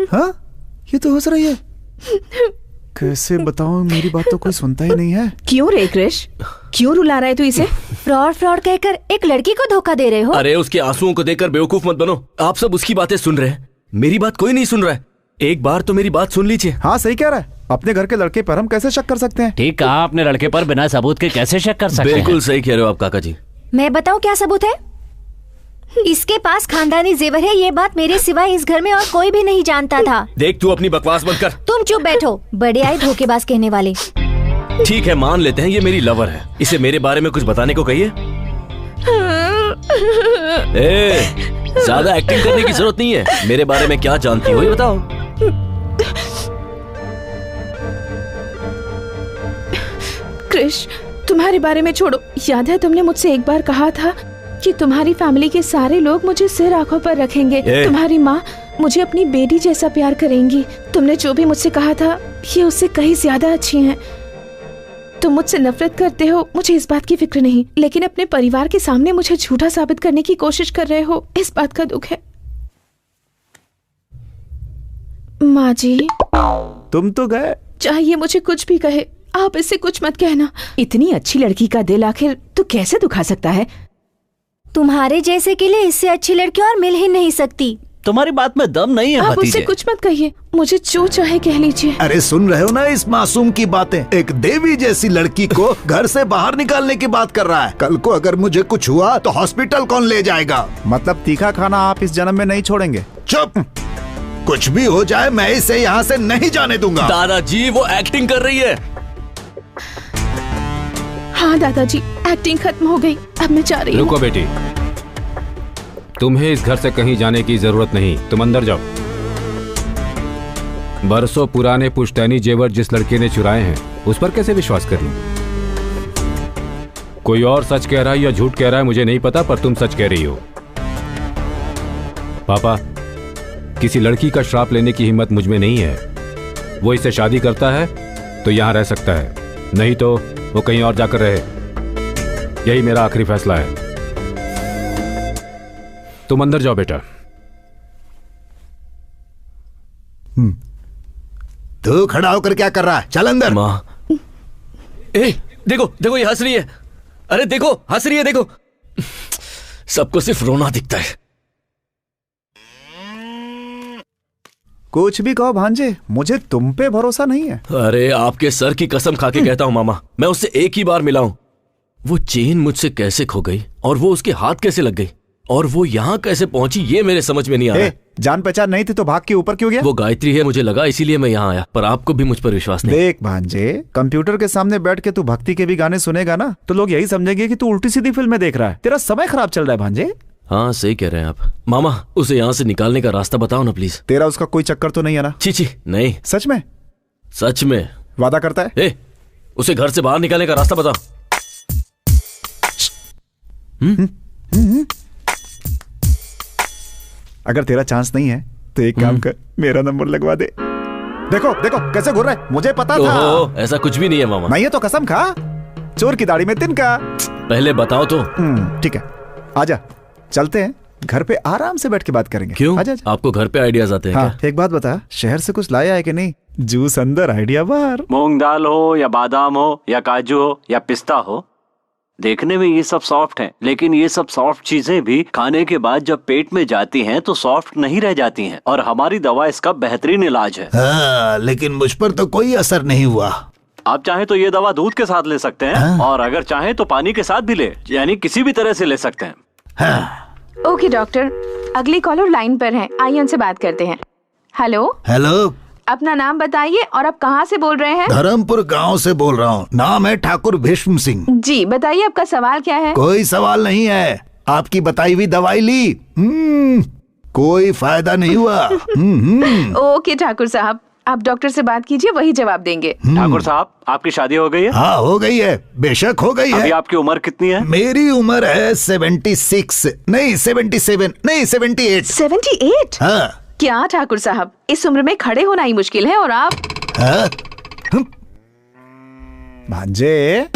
हाँ, ये तो हंस रही है। कैसे बताऊं, मेरी बात तो कोई सुनता ही नहीं है। क्यों रे कृष, क्यों रुला रहा है तू इसे? फ्रॉड फ्रॉड कहकर एक लड़की को धोखा दे रहे हो? अरे उसके आंसुओं को देखकर बेवकूफ मत बनो। आप सब उसकी बातें सुन रहे हैं, मेरी बात कोई नहीं सुन रहा है। एक बार तो मेरी बात सुन लीजिए। हाँ सही कह रहा है। अपने घर के लड़के पर हम कैसे शक कर सकते हैं? ठीक कहा, अपने लड़के पर बिना सबूत के कैसे शक कर सकते हैं? बिल्कुल सही कह रहे हो आप काका जी। मैं बताऊं क्या सबूत है? इसके पास खानदानी जेवर है, ये बात मेरे सिवाय इस घर में और कोई भी नहीं जानता था। देख तू अपनी बकवास बंद कर। तुम चुप बैठो, बड़े आए धोखेबाज कहने वाले। ठीक है, मान लेते हैं ये मेरी लवर है, इसे मेरे बारे में कुछ बताने को कहिए। ज्यादा एक्टिंग करने की जरूरत नहीं है। मेरे बारे में क्या जानती हो ये बताओ। क्रिश, तुम्हारे बारे में छोड़ो। याद है तुमने मुझसे एक बार कहा था कि तुम्हारी फैमिली के सारे लोग मुझे सिर आंखों पर रखेंगे। तुम्हारी माँ मुझे अपनी बेटी जैसा प्यार करेंगी। तुमने जो भी मुझसे कहा था ये उससे कहीं ज्यादा अच्छी हैं। तुम मुझसे नफरत करते हो, मुझे इस बात की फिक्र नहीं, लेकिन अपने परिवार के सामने मुझे झूठा साबित करने की कोशिश कर रहे हो, इस बात का दुख है। माँ जी, तुम तो गए। चाहिए मुझे कुछ भी कहे, आप इससे कुछ मत कहना। इतनी अच्छी लड़की का दिल आखिर तू कैसे दुखा सकता है? तुम्हारे जैसे के लिए इससे अच्छी लड़की और मिल ही नहीं सकती। तुम्हारी बात में दम नहीं है आप उससे कुछ मत कहिए, मुझे जो चाहे कह लीजिए। अरे सुन रहे हो ना इस मासूम की बातें? एक देवी जैसी लड़की को घर से बाहर निकालने की बात कर रहा है। कल को अगर मुझे कुछ हुआ तो हॉस्पिटल कौन ले जाएगा? मतलब तीखा खाना आप इस जन्म में नहीं छोड़ेंगे? चुप, कुछ भी हो जाए मैं इसे यहाँ से नहीं जाने दूंगा। दादाजी वो एक्टिंग कर रही है। हाँ दादाजी, एक्टिंग खत्म हो गई, अब मैं जा रही हूँ। रुको बेटी, तुम्हें इस घर से कहीं जाने की जरूरत नहीं, तुम अंदर जाओ। बरसों पुराने पुश्तैनी जेवर जिस लड़के ने चुराए हैं उस पर कैसे विश्वास कर लूं? कोई और सच कह रहा है या झूठ कह रहा है मुझे नहीं पता, पर तुम सच कह रही हो। पापा, किसी लड़की का श्राप लेने की हिम्मत मुझ में नहीं है। वो इससे शादी करता है तो यहां रह सकता है, नहीं तो वो कहीं और जाकर रहे। यही मेरा आखिरी फैसला है। तुम अंदर जाओ बेटा। तू खड़ा होकर क्या कर रहा है? चल अंदर। माँ, देखो देखो ये हंस रही है। अरे देखो हंस रही है, देखो। सबको सिर्फ रोना दिखता है। कुछ भी कहो भांजे, मुझे तुम पे भरोसा नहीं है। अरे आपके सर की कसम खा के कहता हूँ मामा, मैं उससे एक ही बार मिला हूं। वो चेन मुझसे कैसे खो गई और वो उसके हाथ कैसे लग गई और वो यहाँ कैसे पहुंची ये मेरे समझ में नहीं आ रहा। जान पहचान नहीं थी तो भाग के ऊपर क्यों गया? वो गायत्री है मुझे लगा, इसीलिए मैं यहाँ आया, पर आपको भी मुझ पर विश्वास नहीं। देख भांजे, कंप्यूटर के सामने बैठ के तू भक्ति के भी गाने सुनेगा ना तो लोग यही समझेंगे कि तू उल्टी सीधी फिल्में देख रहा है। तेरा समय खराब चल रहा है भांजे। हाँ सही कह रहे हैं आप। मामा उसे यहाँ से निकालने का रास्ता बताओ ना प्लीज। तेरा उसका कोई चक्कर तो नहीं है ना? छी नहीं। सच में? सच में। वादा करता है? उसे घर से बाहर निकालने का रास्ता बताओ। अगर तेरा चांस नहीं है तो एक काम कर, मेरा नंबर लगवा दे। देखो देखो कैसे घूर रहा है, मुझे पता था। ऐसा कुछ भी नहीं है मामा। नहीं है तो कसम खा, चोर की दाढ़ी में तिनका। पहले बताओ तो। ठीक है, आजा चलते हैं, घर पे आराम से बैठ के बात करेंगे। क्यों? आजा। आपको घर पे आइडियाज आते हैं? हाँ, एक बात बता, शहर से कुछ लाया है कि नहीं? जूस अंदर आइडिया बाहर। मूंग दाल हो या बादाम हो या काजू हो या पिस्ता हो, देखने में ये सब सॉफ्ट हैं, लेकिन ये सब सॉफ्ट चीजें भी खाने के बाद जब पेट में जाती हैं तो सॉफ्ट नहीं रह जाती हैं, और हमारी दवा इसका बेहतरीन इलाज है। हाँ, लेकिन मुझ पर तो कोई असर नहीं हुआ। आप चाहें तो ये दवा दूध के साथ ले सकते हैं। हाँ? और अगर चाहें तो पानी के साथ भी ले, यानी किसी भी तरह से ले सकते हैं। हाँ। ओके डॉक्टर, अगली कॉलर लाइन पर है, आइए उनसे बात करते हैं। हेलो हेलो, अपना नाम बताइए और आप कहाँ से बोल रहे हैं? धर्मपुर गांव से बोल रहा हूँ, नाम है ठाकुर भीष्म सिंह। जी बताइए, आपका सवाल क्या है? कोई सवाल नहीं है, आपकी बताई हुई दवाई ली, कोई फायदा नहीं हुआ। ओके ठाकुर साहब, आप डॉक्टर से बात कीजिए, वही जवाब देंगे। ठाकुर साहब, आपकी शादी हो गई है? हाँ हो गई है, बेशक हो गई है। अभी आपकी उम्र कितनी है? मेरी उम्र है 76 नहीं 77 नहीं 78। 78? हाँ। क्या ठाकुर साहब, इस उम्र में खड़े होना ही मुश्किल है और आप? हाँ? भांजे,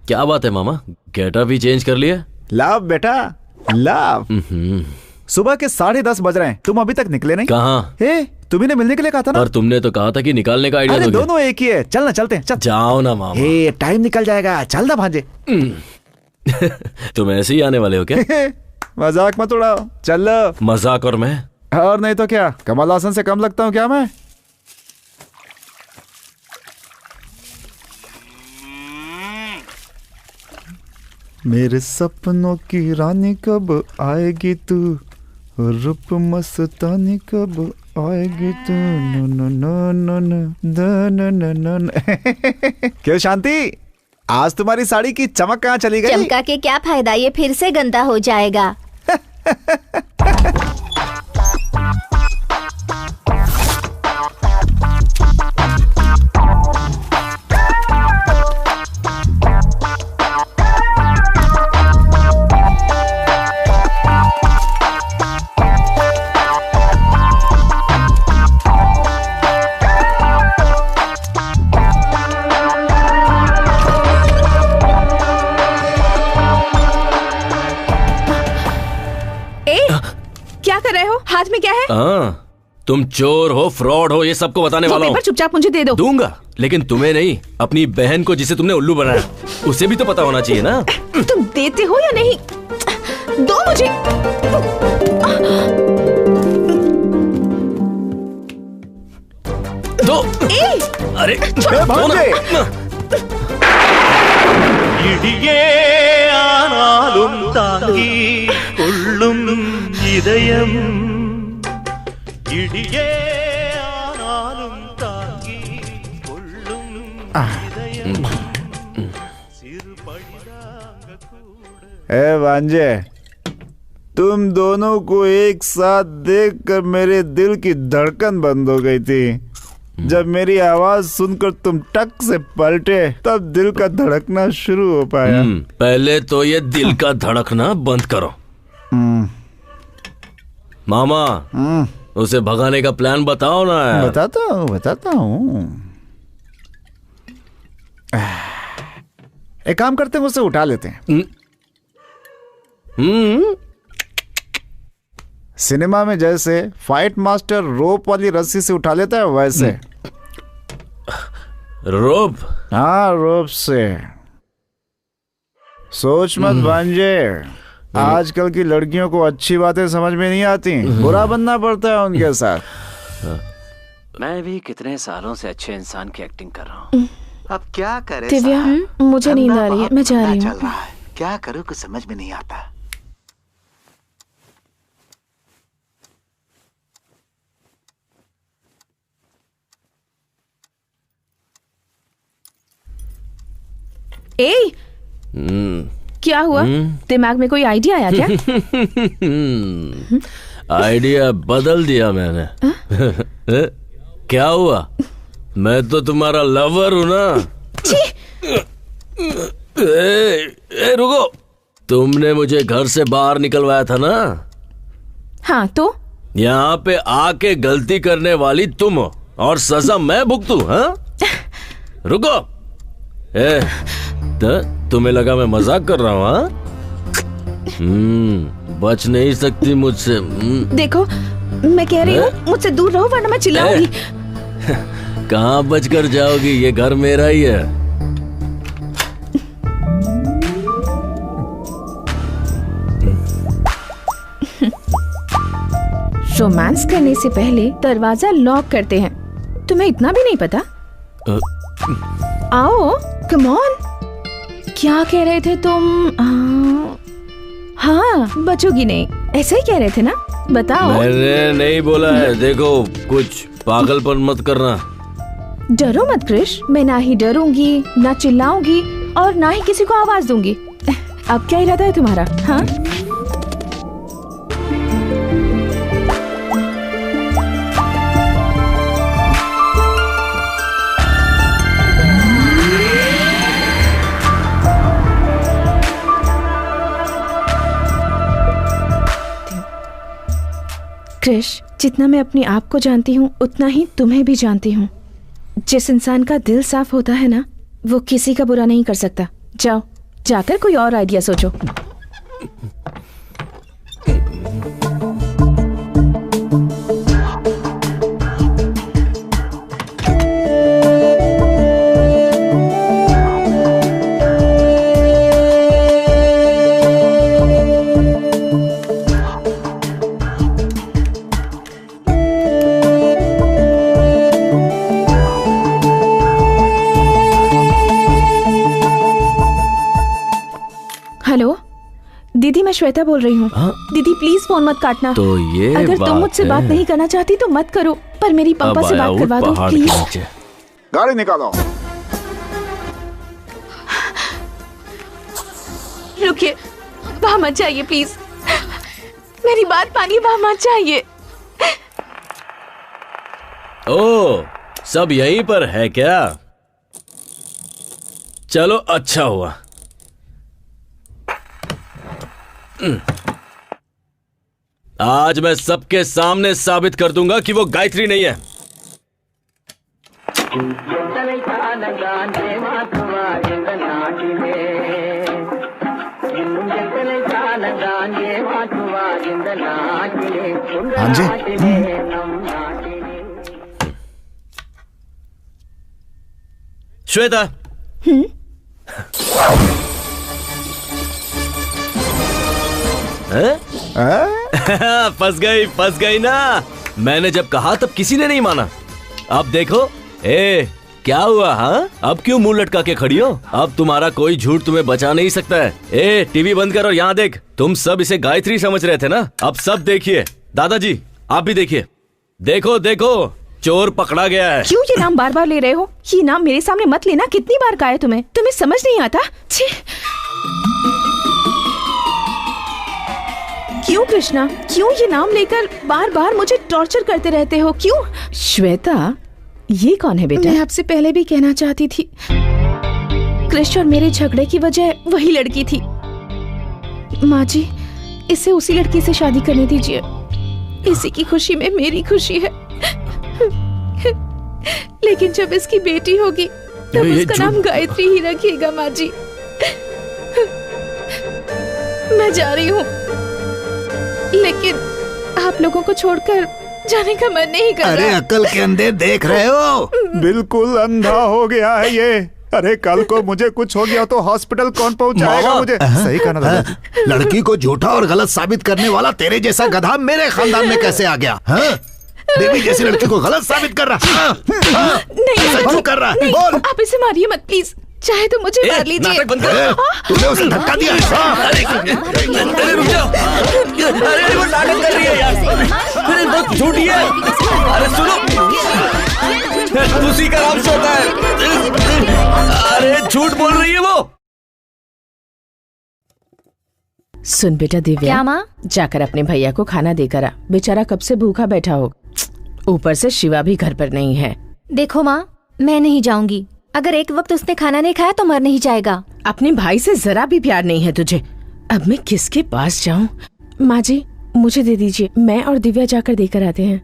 क्या बात है मामा, गेटअप भी चेंज कर लिया? लाभ बेटा लाभ। सुबह के 10:30 बज रहे हैं, तुम अभी तक निकले नहीं। कहाँ? तुम्ही ने मिलने के लिए कहा था ना। पर तुमने तो कहा था कि निकालने का आइडिया। अरे दोनों एक ही है, चल ना चलते हैं। चल जाओ ना मामा। टाइम निकल जाएगा, चल ना भांजे। तुम ऐसे ही आने वाले हो क्या? मजाक मत उड़ाओ, चल। मजाक और मैं और नहीं तो क्या, कमल हासन से कम लगता हूँ क्या मैं? मेरे सपनों की रानी कब आएगी तू, रूप मस्तानी कब आएगी तू, no no no no no no no no. क्यों शांति, आज तुम्हारी साड़ी की चमक कहाँ चली गई? चमका के क्या फायदा, ये फिर से गंदा हो जाएगा। हाथ में क्या है? तुम चोर हो, फ्रॉड हो, ये सबको बताने वाला हूँ। पेपर चुपचाप मुझे दे दो। दूंगा, लेकिन तुम्हें नहीं, अपनी बहन को जिसे तुमने उल्लू बनाया उसे भी तो पता होना चाहिए ना। तुम देते हो या नहीं? दो मुझे। दो। अरे இடியே ஆனாலும் தாங்கி கொள்ளும் இதயம், இடியே ஆனாலும் தாங்கி கொள்ளும் இதயம், சிறு பழிதாங்க கூட। ए भांजे, तुम दोनों को एक साथ देखकर मेरे दिल की धड़कन बंद हो गई थी। जब मेरी आवाज सुनकर तुम टक से पलटे, तब दिल का धड़कना शुरू हो पाया। पहले तो ये दिल का धड़कना बंद करो। मामा, उसे भगाने का प्लान बताओ ना यार। बताता हूँ। एक काम करते हैं, उसे उठा लेते हैं। सिनेमा में जैसे फाइट मास्टर रोप वाली रस्सी से उठा लेता है, वैसे। रोप? हाँ, रोप से। सोच मत भांजे, आजकल की लड़कियों को अच्छी बातें समझ में नहीं आती, बुरा बनना पड़ता है उनके साथ। मैं भी कितने सालों से अच्छे इंसान की एक्टिंग कर रहा हूँ। अब क्या करे? दिव्या, मुझे नींद आ रही है, मैं जा रही हूँ। क्या करूँ कुछ समझ में नहीं आता। ए, क्या हुआ? दिमाग में कोई आइडिया आया क्या? आइडिया बदल दिया मैंने। क्या हुआ? मैं तो तुम्हारा लवर हूं ना। रुको, तुमने मुझे घर से बाहर निकलवाया था ना? हाँ तो? यहाँ पे आके गलती करने वाली तुम हो और सजा मैं भुगतूं? हाँ? रुको। तुम्हें लगा मैं मजाक कर रहा हूँ? हाँ? बच नहीं सकती मुझसे। देखो, मैं कह रही हूँ मुझसे दूर रहो वरना मैं चिल्लाऊंगी। कहाँ बच कर जाओगी, ये घर मेरा ही है। रोमांस करने से पहले दरवाजा लॉक करते हैं, तुम्हें इतना भी नहीं पता? आओ, कम ऑन। क्या कह रहे थे तुम? हाँ, बचोगी नहीं, ऐसा ही कह रहे थे ना? बताओ। मैंने नहीं बोला है। देखो, कुछ पागलपन मत करना। डरो मत क्रिश, मैं ना ही डरूंगी, ना चिल्लाऊंगी और ना ही किसी को आवाज दूंगी। अब क्या इरादा है तुम्हारा? हाँ? क्रिश, जितना मैं अपने आप को जानती हूँ उतना ही तुम्हें भी जानती हूँ। जिस इंसान का दिल साफ होता है ना, वो किसी का बुरा नहीं कर सकता। जाओ, जाकर कोई और आइडिया सोचो। हेलो दीदी, मैं श्वेता बोल रही हूँ। दीदी प्लीज फोन मत काटना। तो ये अगर तुम मुझसे बात नहीं करना चाहती तो मत करो, पर मेरी पंपा से बात करवा दो प्लीज। गाड़ी निकालो। रुकिए, वहाँ मत जाइए प्लीज, मेरी बात मानिए, वहाँ मत जाइए। ओ, सब यहीं पर है क्या? चलो अच्छा हुआ। आज मैं सबके सामने साबित कर दूंगा कि वो गायत्री नहीं है। हाँ जी। श्वेता, फंस गई ना। मैंने जब कहा तब किसी ने नहीं माना। अब देखो, क्या हुआ? हाँ, अब क्यों मुंह लटका के खड़ी हो? अब तुम्हारा कोई झूठ तुम्हें बचा नहीं सकता है। टीवी बंद कर और यहाँ देख। तुम सब इसे गायत्री समझ रहे थे ना, अब सब देखिए। दादाजी आप भी देखिए। देखो देखो, चोर पकड़ा गया है। क्यों ये नाम बार बार ले रहे हो? ये नाम मेरे सामने मत लेना। कितनी बार कहा है तुम्हें? तुम्हें समझ नहीं आता? क्यों कृष्णा, क्यों ये नाम लेकर बार बार मुझे टॉर्चर करते रहते हो? क्यों? श्वेता, ये कौन है बेटा? मैं आपसे पहले भी कहना चाहती थी, कृष और मेरे झगड़े की वजह वही लड़की थी। माँ जी, इसे उसी लड़की से शादी करने दीजिए। इसी की खुशी में मेरी खुशी है। लेकिन जब इसकी बेटी होगी तब उसका नाम गायत्री ही रखिएगा। माँ जी, मैं जा रही हूँ, लेकिन आप लोगों को छोड़कर जाने का मन नहीं कर रहा। अरे अकल के अंधे देख रहे हो? बिल्कुल अंधा हो गया है ये। अरे कल को मुझे कुछ हो गया तो हॉस्पिटल कौन पहुंचाएगा मुझे? सही कहा ना। लड़की को झूठा और गलत साबित करने वाला तेरे जैसा गधा मेरे खानदान में कैसे आ गया? देवी जैसी लड़की को गलत साबित कर रहा। नहीं कर रहा है? बोल। आप इसे मारिए मत प्लीज, चाहे तो मुझे मार लीजिए। तूने उसे धक्का दिया। अरे रुक जाओ, अरे वो नाटक कर रही है यार। अरे वो झूठी है। अरे सुनो, उसी का नाम से होता है। अरे झूठ बोल रही है वो। सुन बेटा दिव्या, क्या माँ? जाकर अपने भैया को खाना देकर आ। बेचारा कब से भूखा बैठा हो। ऊपर से शिवा भी घर पर नहीं है। देखो माँ, मैं नहीं जाऊंगी। अगर एक वक्त उसने खाना नहीं खाया तो मर नहीं जाएगा। अपने भाई से जरा भी प्यार नहीं है तुझे। अब मैं किसके पास जाऊं? माँ जी, मुझे दे दीजिए, मैं और दिव्या जाकर देकर आते हैं।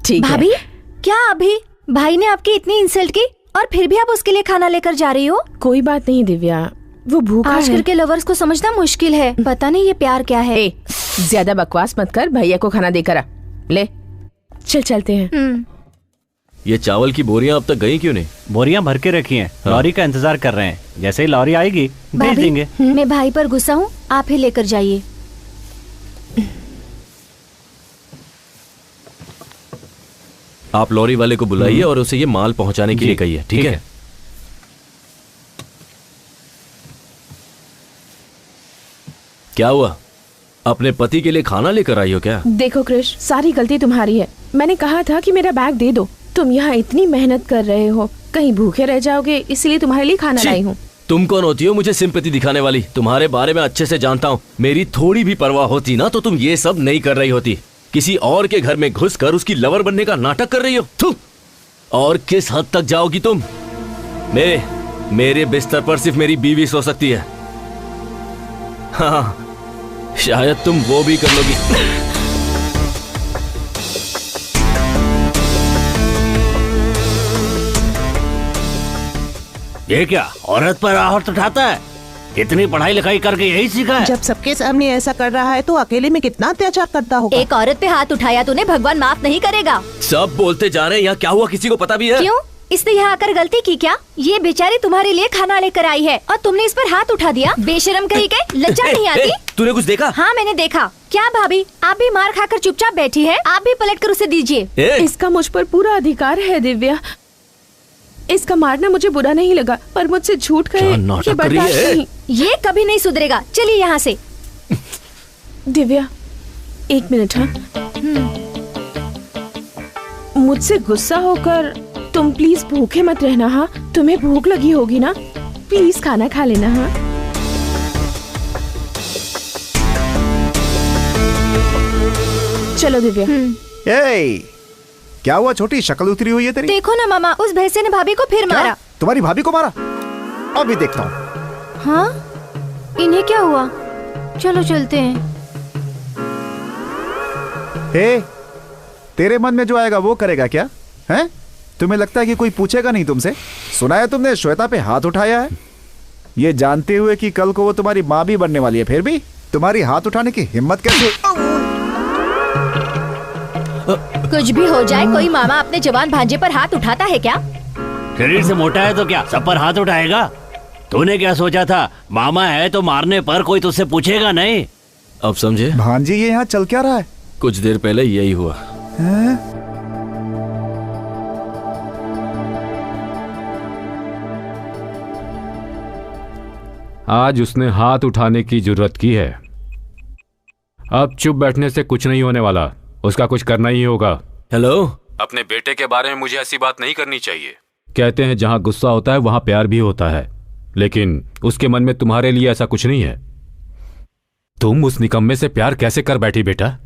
ठीक है। भाभी, क्या अभी भाई ने आपकी इतनी इंसल्ट की और फिर भी आप उसके लिए खाना लेकर जा रही हो? कोई बात नहीं दिव्या, वो भूखा है। आजकल के लवर्स को समझना मुश्किल है। पता नहीं ये प्यार क्या है। ज्यादा बकवास मत कर, भैया को खाना देकर आ। ले चल चलते हैं। ये चावल की बोरियां अब तक गई क्यों नहीं? बोरियां भर के रखी हैं। लॉरी का इंतजार कर रहे हैं। जैसे ही लॉरी आएगी भेज देंगे। मैं भाई पर गुस्सा हूँ, आप ही लेकर जाइए। आप लॉरी वाले को बुलाइए और उसे ये माल पहुंचाने के लिए कहिए। ठीक है? क्या हुआ? अपने पति के लिए खाना लेकर आई हो क्या? देखो कृष, सारी गलती तुम्हारी है। मैंने कहा था कि मेरा बैग दे दो। तुम यहाँ इतनी मेहनत कर रहे हो, कहीं भूखे रह जाओगे, इसलिए तुम्हारे लिए खाना लाई हूँ। तुम कौन होती हो मुझे सिंपैथी दिखाने वाली? तुम्हारे बारे में अच्छे से जानता हूँ। मेरी थोड़ी भी परवाह होती ना तो तुम ये सब नहीं कर रही होती। किसी और के घर में घुसकर उसकी लवर बनने का नाटक कर रही हो। और किस हद तक जाओगी तुम? मेरे बिस्तर पर सिर्फ मेरी बीवी सो सकती है। हाँ, शायद तुम वो भी कर लोगी। ये क्या औरत पर आहट उठाता है? इतनी पढ़ाई लिखाई करके यही सीखा है? जब सबके सामने ऐसा कर रहा है तो अकेले में कितना अत्याचार करता होगा। एक औरत पे हाथ उठाया तूने, भगवान माफ नहीं करेगा। सब बोलते जा रहे हैं, यहाँ क्या हुआ किसी को पता भी है? क्यों? इसने यहाँ आकर गलती की क्या? ये बेचारी तुम्हारे लिए खाना लेकर आई है और तुमने इस पर हाथ उठा दिया। बेशरम कहीं के, लज्जा नहीं आती? तूने कुछ देखा? हाँ मैंने देखा। क्या भाभी, आप भी मार खाकर चुपचाप बैठी है? आप भी पलट कर उसे दीजिए। इसका मुझ पर पूरा अधिकार है दिव्या। इसका मारना मुझे बुरा नहीं लगा, पर मुझसे झूठ कहे ये बर्दाश्त नहीं। ये कभी नहीं सुधरेगा, चलिए यहाँ से। दिव्या, एक मिनट। हाँ, मुझसे गुस्सा होकर तुम प्लीज भूखे मत रहना। हाँ, तुम्हें भूख लगी होगी ना, प्लीज खाना खा लेना। हाँ, चलो दिव्या। क्या हुआ छोटी, शक्ल उतरी हुई है तेरी? देखो ना मामा, उस भैंसे ने भाभी को फिर मारा। तुम्हारी भाभी को मारा? अभी देखता हूँ। हाँ, इन्हें क्या हुआ? चलो चलते हैं। हे, तेरे मन में जो आएगा वो करेगा क्या? हैं? तुम्हें लगता है कि कोई पूछेगा नहीं तुमसे? सुना है तुमने श्वेता पे हाथ उठाया है, ये जानते हुए कि कल को वो तुम्हारी माँ भी बनने वाली है, फिर भी तुम्हारी हाथ उठाने की हिम्मत कैसे? कुछ भी हो जाए, कोई मामा अपने जवान भांजे पर हाथ उठाता है क्या? शरीर से मोटा है तो क्या सब पर हाथ उठाएगा? तूने क्या सोचा था, मामा है तो मारने पर कोई तुझसे पूछेगा नहीं? अब समझे भांजी, ये यहाँ चल क्या रहा है? कुछ देर पहले यही हुआ। आज उसने हाथ उठाने की जरूरत की है। अब चुप बैठने से कुछ नहीं होने वाला, उसका कुछ करना ही होगा। हेलो, अपने बेटे के बारे में मुझे ऐसी बात नहीं करनी चाहिए। कहते हैं जहां गुस्सा होता है वहां प्यार भी होता है, लेकिन उसके मन में तुम्हारे लिए ऐसा कुछ नहीं है। तुम उस निकम्मे से प्यार कैसे कर बैठी बेटा?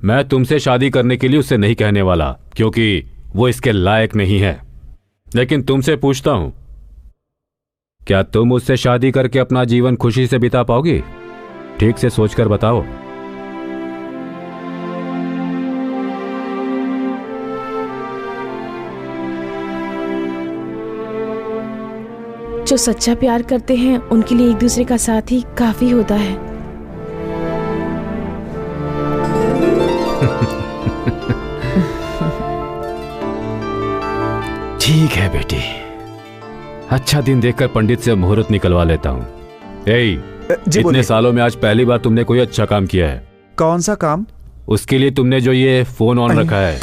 मैं तुमसे शादी करने के लिए उससे नहीं कहने वाला, क्योंकि वो इसके लायक नहीं है। लेकिन तुमसे पूछता हूं, क्या तुम उससे शादी करके अपना जीवन खुशी से बिता पाओगी? ठीक से सोचकर बताओ। जो सच्चा प्यार करते हैं उनके लिए एक दूसरे का साथ ही काफी होता है। ठीक है बेटी, अच्छा दिन देखकर पंडित से मुहूर्त निकलवा लेता हूँ। इतने सालों में आज पहली बार तुमने कोई अच्छा काम किया है। कौन सा काम? उसके लिए तुमने जो ये फोन ऑन रखा है।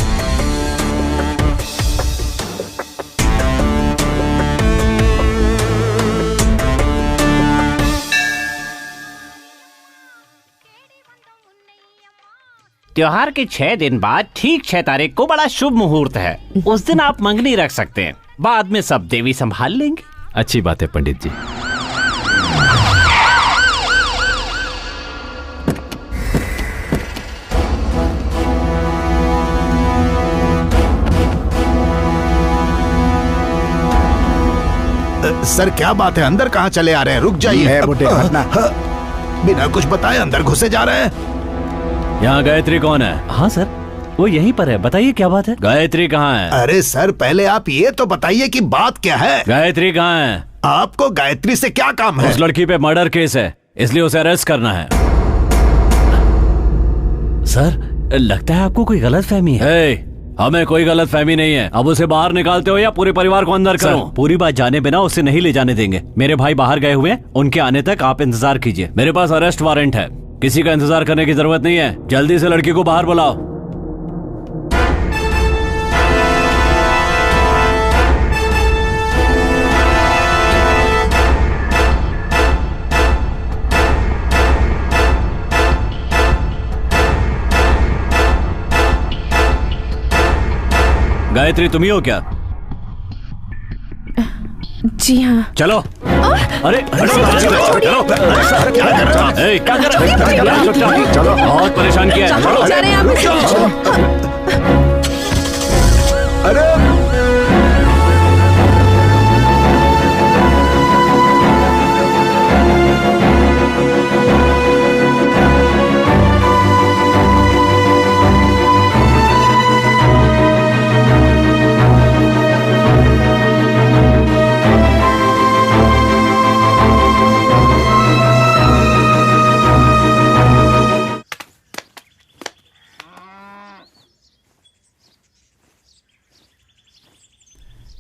त्योहार के 6 दिन बाद ठीक 6 तारीख को बड़ा शुभ मुहूर्त है। उस दिन आप मंगनी रख सकते हैं, बाद में सब देवी संभाल लेंगे। अच्छी बात है पंडित जी। सर क्या बात है, अंदर कहाँ चले आ रहे हैं? रुक जाइए। बिना कुछ बताए अंदर घुसे जा रहे हैं। यहाँ गायत्री कौन है? हाँ सर, वो यहीं पर है, बताइए क्या बात है? गायत्री कहाँ है? अरे सर पहले आप ये तो बताइए कि बात क्या है। गायत्री कहाँ है? आपको गायत्री से क्या काम है? उस लड़की पे मर्डर केस है, इसलिए उसे अरेस्ट करना है। सर लगता है आपको कोई गलतफहमी है। हमें कोई गलतफहमी नहीं है। अब उसे बाहर निकालते हो या पूरे परिवार को अंदर करो? पूरी बात जाने बिना उसे नहीं ले जाने देंगे। मेरे भाई बाहर गए हुए, उनके आने तक आप इंतजार कीजिए। मेरे पास अरेस्ट वारंट है, किसी का इंतजार करने की जरूरत नहीं है। जल्दी से लड़की को बाहर बुलाओ। गायत्री तुम ही हो क्या? जी हाँ। चलो। अरे चलो, बहुत परेशान किया है। अरे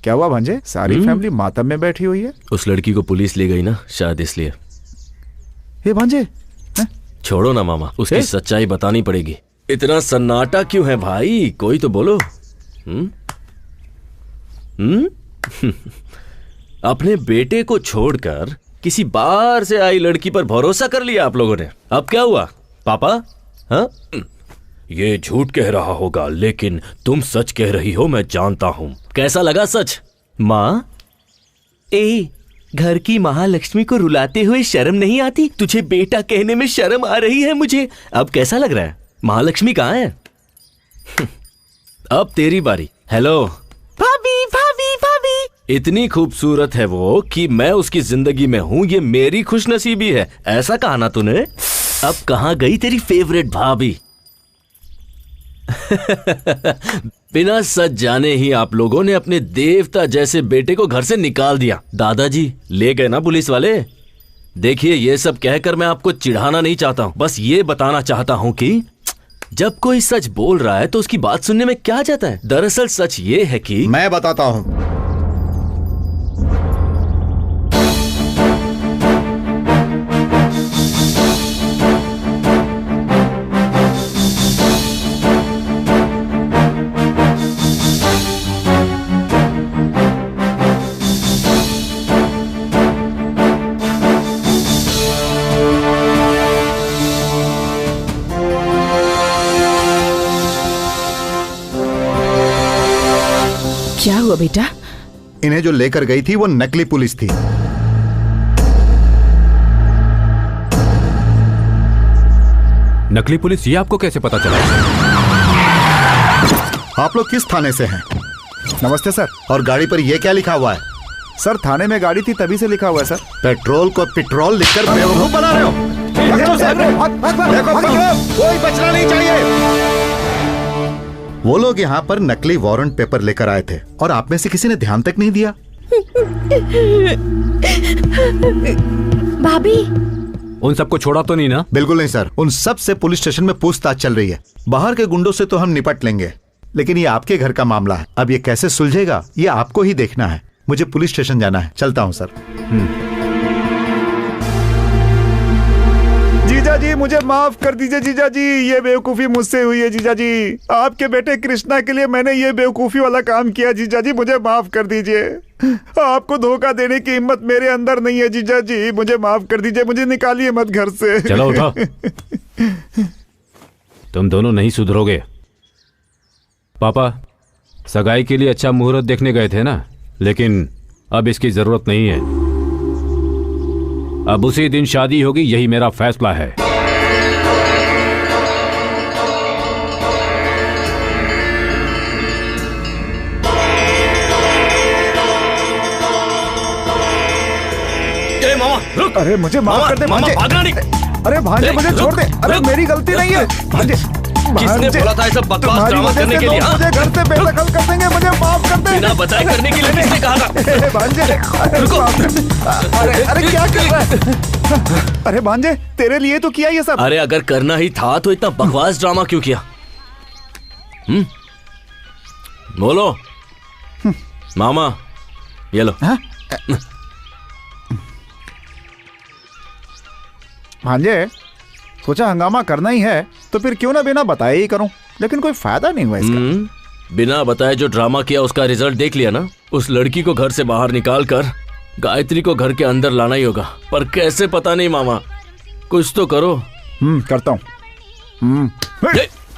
क्या हुआ भांजे, सारी फैमिली मातम में बैठी हुई है? उस लड़की को पुलिस ले गई ना, शायद इसलिए। ये भांजे छोड़ो ना मामा, उसकी सच्चाई बतानी पड़ेगी। इतना सन्नाटा क्यों है भाई, कोई तो बोलो। अपने बेटे को छोड़कर किसी बाहर से आई लड़की पर भरोसा कर लिया आप लोगों ने। अब क्या हुआ पापा? हाँ, ये झूठ कह रहा होगा लेकिन तुम सच कह रही हो, मैं जानता हूं। कैसा लगा सच? माँ, घर की महालक्ष्मी को रुलाते हुए शर्म नहीं आती? तुझे बेटा कहने में शर्म आ रही है मुझे। अब कैसा लग रहा है? महालक्ष्मी कहाँ है? अब तेरी बारी। हेलो भाभी, भाभी, भाभी। इतनी खूबसूरत है वो कि मैं उसकी जिंदगी में हूँ, ये मेरी खुशनसीबी है। ऐसा कहा ना तूने। अब कहाँ गई तेरी फेवरेट भाभी? बिना सच जाने ही आप लोगों ने अपने देवता जैसे बेटे को घर से निकाल दिया। दादाजी ले गए ना पुलिस वाले। देखिए, ये सब कहकर मैं आपको चिढ़ाना नहीं चाहता हूँ, बस ये बताना चाहता हूँ कि जब कोई सच बोल रहा है तो उसकी बात सुनने में क्या जाता है। दरअसल सच ये है कि मैं बताता हूँ। क्या हुआ बेटा? इन्हें जो लेकर गई थी वो नकली पुलिस थी। नकली पुलिस, ये आपको कैसे पता चला? आप लोग किस थाने से हैं? नमस्ते सर। और गाड़ी पर ये क्या लिखा हुआ है? सर, थाने में गाड़ी थी तभी से लिखा हुआ है सर। पेट्रोल को पेट्रोल लिखकर बेवकूफ बना रहे हो। देखो, कोई बचना नहीं चाहिए। वो लोग यहाँ पर नकली वारंट पेपर लेकर आए थे और आप में से किसी ने ध्यान तक नहीं दिया। भाभी, उन सबको छोड़ा तो नहीं ना? बिल्कुल नहीं सर, उन सब से पुलिस स्टेशन में पूछताछ चल रही है। बाहर के गुंडों से तो हम निपट लेंगे, लेकिन ये आपके घर का मामला है। अब ये कैसे सुलझेगा ये आपको ही देखना है। मुझे पुलिस स्टेशन जाना है, चलता हूँ सर। जीजा जी, मुझे माफ कर दीजिए जीजा जी, ये बेवकूफी मुझसे हुई है जीजा जी। आपके बेटे कृष्णा के लिए मैंने ये बेवकूफी वाला काम किया जीजा जी, मुझे माफ कर दीजिए। आपको धोखा देने की हिम्मत मेरे अंदर नहीं है जीजा जी, मुझे माफ कर दीजिए। मुझे निकालिए मत घर से। चलो उठो। तुम दोनों नहीं सुधरोगे। पापा, सगाई के लिए अच्छा मुहूर्त देखने गए थे ना, लेकिन अब इसकी जरूरत नहीं है। अब उसी दिन शादी होगी, यही मेरा फैसला है। मामा रुक। अरे मुझे माफ कर दे भांजे। भागना नहीं। अरे भांजे, मुझे छोड़ दे। अरे मेरी गलती नहीं है भांजे। किसने बोला था ऐसा बकवास ड्रामा करने के लिए? मुझे घर से बेदखल कर देंगे, मुझे माफ कर दे। बिना बताए करने के लिए किसने कहा था? भांजे, अरे क्या कर रहा है? अरे भांजे, तेरे लिए तो किया ये सब। अरे अगर करना ही था तो इतना बकवास ड्रामा क्यों किया? बोलो मामा, ये लो। भांजे, सोचा हंगामा करना ही है तो फिर क्यों ना बिना बताए ही करूं, लेकिन कोई फायदा नहीं हुआ इसका। बिना बताए जो ड्रामा किया उसका रिजल्ट देख लिया ना। उस लड़की को घर से बाहर निकाल कर गायत्री को घर के अंदर लाना ही होगा, पर कैसे पता नहीं मामा, कुछ तो करो। करता हूँ।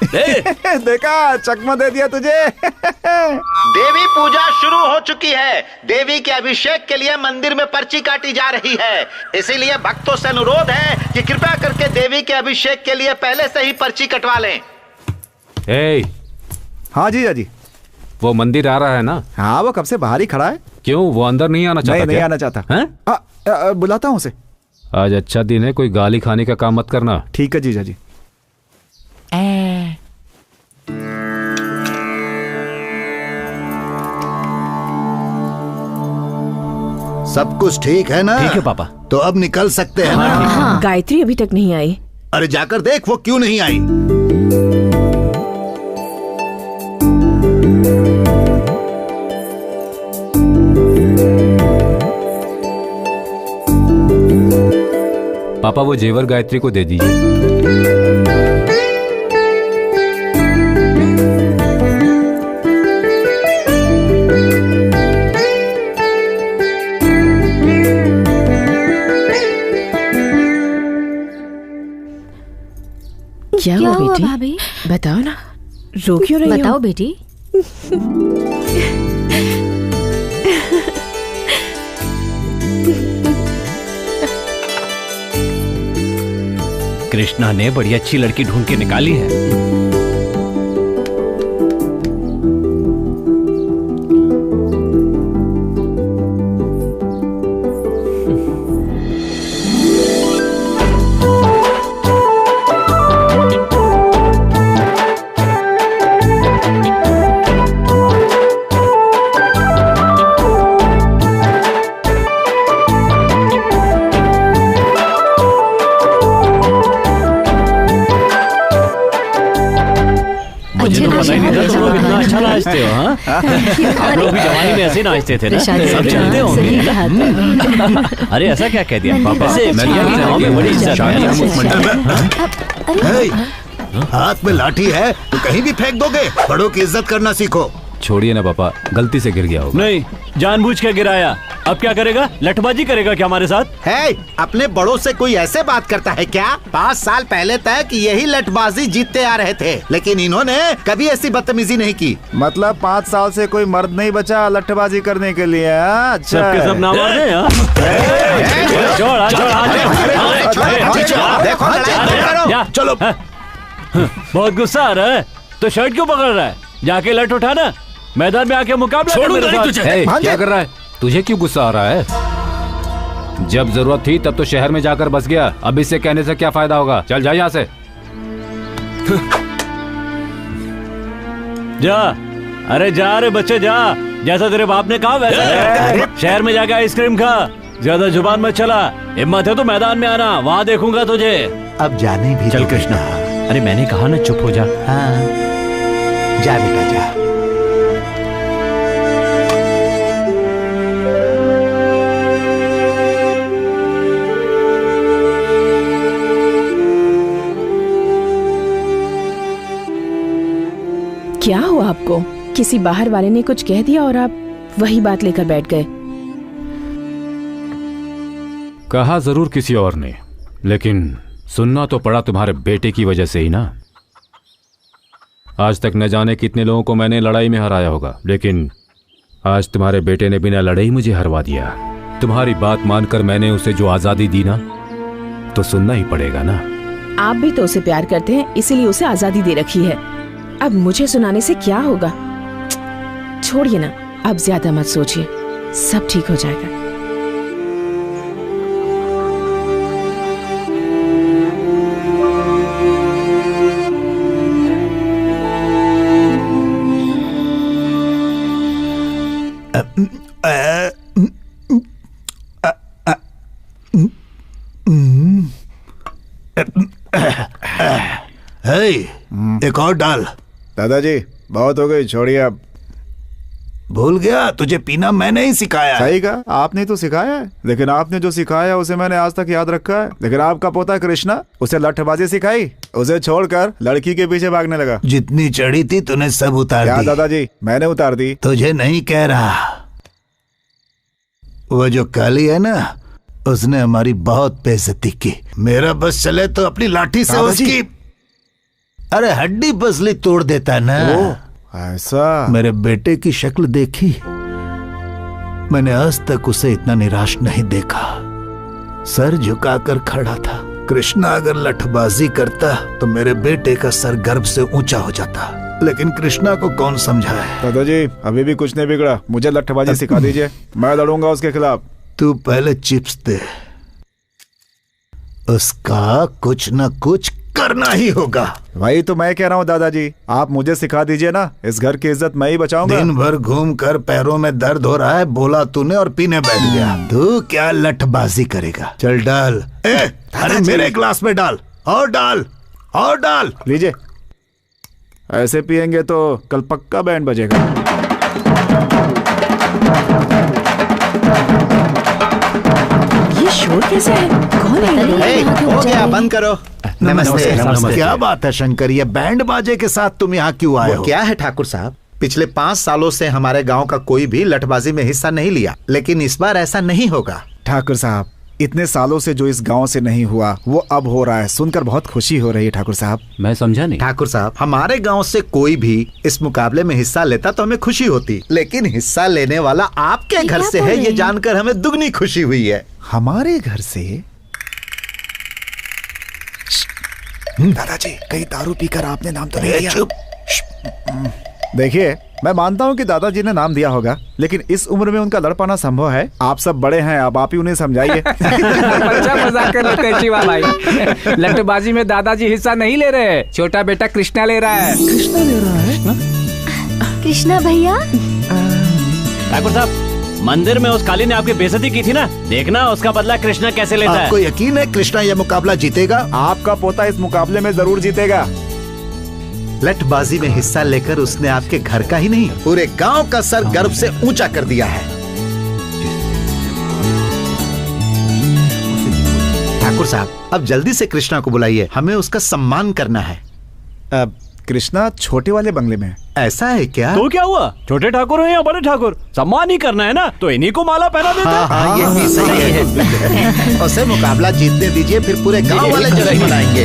देखा, चकमा दे दिया तुझे। देवी पूजा शुरू हो चुकी है। देवी के अभिषेक के लिए मंदिर में पर्ची काटी जा रही है, इसीलिए भक्तों से अनुरोध है कि कृपया करके देवी के अभिषेक के लिए पहले से ही पर्ची कटवा लें। हाँ जीजा जी। वो मंदिर आ रहा है ना? हाँ, वो कब से बाहर ही खड़ा है। क्यों, वो अंदर नहीं आना चाहता? नहीं आना चाहता है? बुलाता हूँ उसे। आज अच्छा दिन है, कोई गाली खाने का काम मत करना। ठीक है जीजा जी। सब कुछ ठीक है ना? ठीक है पापा। तो अब निकल सकते हैं ना? हाँ। गायत्री अभी तक नहीं आई। अरे जाकर देख वो क्यों नहीं आई। पापा, वो जेवर गायत्री को दे दीजिए। क्या हुआ बेटी? भाभी बताओ ना, रो क्यों रही हो? बताओ बेटी। कृष्णा ने बड़ी अच्छी लड़की ढूंढ के निकाली है। नाचते हो, हाँ? आप लोग भी जवानी में ऐसे नाचते थे ना? सब चलते होंगे। अरे ऐसा क्या कह दिया पापा? बड़ी इज्जत है। हाथ में लाठी है तो कहीं भी फेंक दोगे? बड़ों की इज्जत करना सीखो। छोड़िए ना पापा, गलती से गिर गया होगा। नहीं, जानबूझ के गिराया। अब क्या करेगा? लठबाजी करेगा क्या हमारे साथ? है, अपने बड़ों से कोई ऐसे बात करता है क्या? 5 साल पहले तक यही लठबाजी जीतते आ रहे थे, लेकिन इन्होंने कभी ऐसी बदतमीजी नहीं की। मतलब 5 साल से कोई मर्द नहीं बचा लठबाजी करने के लिए? अच्छा, सबके सब ना मार दे। चलो। बहुत गुस्सा आ रहा है तो शर्ट क्यों पकड़ रहा है? जाके लठ उठाना, मैदान में आके मुकाबला कर मेरे साथ। क्या कर रहा है? तुझे क्यों गुस्सा आ रहा है? जब जरूरत थी तब तो शहर में जाकर बस गया, अब इससे कहने से क्या फायदा होगा? चल जा यहाँ से। जा, अरे जा रे बच्चे जा, जैसा तेरे बाप ने कहा वैसा। शहर में जाके आइसक्रीम खा, ज्यादा जुबान मत चला। हिम्मत है तो मैदान में आना, वहाँ देखूंगा तुझे। अब जाने भी चल कृष्णा। अरे मैंने कहा ना चुप हो जा। हाँ, जा बेटा जा। क्या हुआ आपको? किसी बाहर वाले ने कुछ कह दिया और आप वही बात लेकर बैठ गए? कहा जरूर किसी और ने, लेकिन सुनना तो पड़ा तुम्हारे बेटे की वजह से ही ना। आज तक न जाने कितने लोगों को मैंने लड़ाई में हराया होगा, लेकिन आज तुम्हारे बेटे ने बिना लड़ाई मुझे हरवा दिया। तुम्हारी बात मानकर मैंने उसे जो आजादी दी ना, तो सुनना ही पड़ेगा ना। आप भी तो उसे प्यार करते हैं, इसीलिए उसे आजादी दे रखी है। अब मुझे सुनाने से क्या होगा? छोड़िए ना, अब ज्यादा मत सोचिए, सब ठीक हो जाएगा। एक और डाल। दादाजी बहुत हो गई, छोड़िए अब। भूल गया, तुझे पीना मैंने ही सिखाया। सही कहा, आपने तो सिखाया है, लेकिन आपने जो सिखाया उसे मैंने आज तक याद रखा है। लेकिन आपका पोता कृष्णा, उसे लठबाजी सिखाई, उसे छोड़कर लड़की के पीछे भागने लगा। जितनी चढ़ी थी तूने सब उतार दी। दादाजी मैंने उतार दी। तुझे नहीं कह रहा, वो जो काली है ना, उसने हमारी बहुत बेइज्जती की। मेरा बस चले तो अपनी लाठी से उसकी अरे हड्डी पसली तोड़ देता ना। ऐसा? मेरे बेटे की शक्ल देखी, मैंने आज तक उसे इतना निराश नहीं देखा। सर झुकाकर खड़ा था। कृष्णा अगर लठबाजी करता तो मेरे बेटे का सर गर्व से ऊंचा हो जाता, लेकिन कृष्णा को कौन समझाए? दादाजी अभी भी कुछ नहीं बिगड़ा, मुझे लठबाजी सिखा दीजिए, मैं लड़ूंगा उसके खिलाफ। तू पहले चिप्स दे, उसका कुछ न कुछ करना ही होगा। वही तो मैं कह रहा हूँ दादाजी, आप मुझे सिखा दीजिए ना, इस घर की इज्जत मैं ही बचाऊंगा। दिन भर घूम कर पैरों में दर्द हो रहा है, बोला तूने और पीने बैठ गया। तू क्या लठबाजी करेगा? चल डाल। अरे मेरे ग्लास में डाल, और डाल, और डाल। लीजिए, ऐसे पियेंगे तो कल पक्का बैंड बजेगा। ये शोर कैसे है? कौन है? हो गया, बंद करो। नमस्ते, नमस्ते। क्या बात है शंकर, ये बैंड बाजे के साथ तुम यहाँ क्यों आए हो? क्या है ठाकुर साहब, पिछले 5 सालों से हमारे गांव का कोई भी लठबाजी में हिस्सा नहीं लिया, लेकिन इस बार ऐसा नहीं होगा। ठाकुर साहब, इतने सालों से जो इस गांव से नहीं हुआ वो अब हो रहा है, सुनकर बहुत खुशी हो रही है ठाकुर साहब। मैं समझा नहीं। ठाकुर साहब, हमारे गांव से कोई भी इस मुकाबले में हिस्सा लेता तो हमें खुशी होती, लेकिन हिस्सा लेने वाला आपके घर से है ये जानकर हमें दुगनी खुशी हुई है। हमारे घर से? दादाजी, कहीं दारू पीकर आपने नाम तो नहीं दिया? देखिए, मैं मानता हूँ कि दादाजी ने नाम दिया होगा, लेकिन इस उम्र में उनका लड़ पाना संभव है। आप सब बड़े हैं, अब आप ही उन्हें समझाइए। अच्छा मजाक कर लेते हैं शिवा भाई। लट्टूबाजी में दादाजी हिस्सा नहीं ले रहे, छोटा बेटा कृष्णा ले रहा है। कृष्णा ले रहा है? कृष्णा भैया। ठाकुर साहब, मंदिर में उस काली ने आपकी बेइज्जती की थी ना, देखना उसका बदला कृष्णा कैसे लेता है। आपको यकीन है कृष्णा यह मुकाबला जीतेगा? आपका पोता इस मुकाबले में जरूर जीतेगा। लठबाजी में हिस्सा लेकर उसने आपके घर का ही नहीं पूरे गांव का सर गर्व से ऊंचा कर दिया है। ठाकुर साहब, अब जल्दी से कृष्णा को बुलाइए, हमें उसका सम्मान करना है। कृष्णा छोटे वाले बंगले में। ऐसा है क्या? तो क्या हुआ, छोटे ठाकुर हैं या बड़े ठाकुर, सम्मान ही करना है ना, तो इन्हीं को माला पहना देते हैं। हाँ, ये भी सही है। उसे मुकाबला जीतने दीजिए, फिर पूरे गांव वाले जश्न मनाएंगे।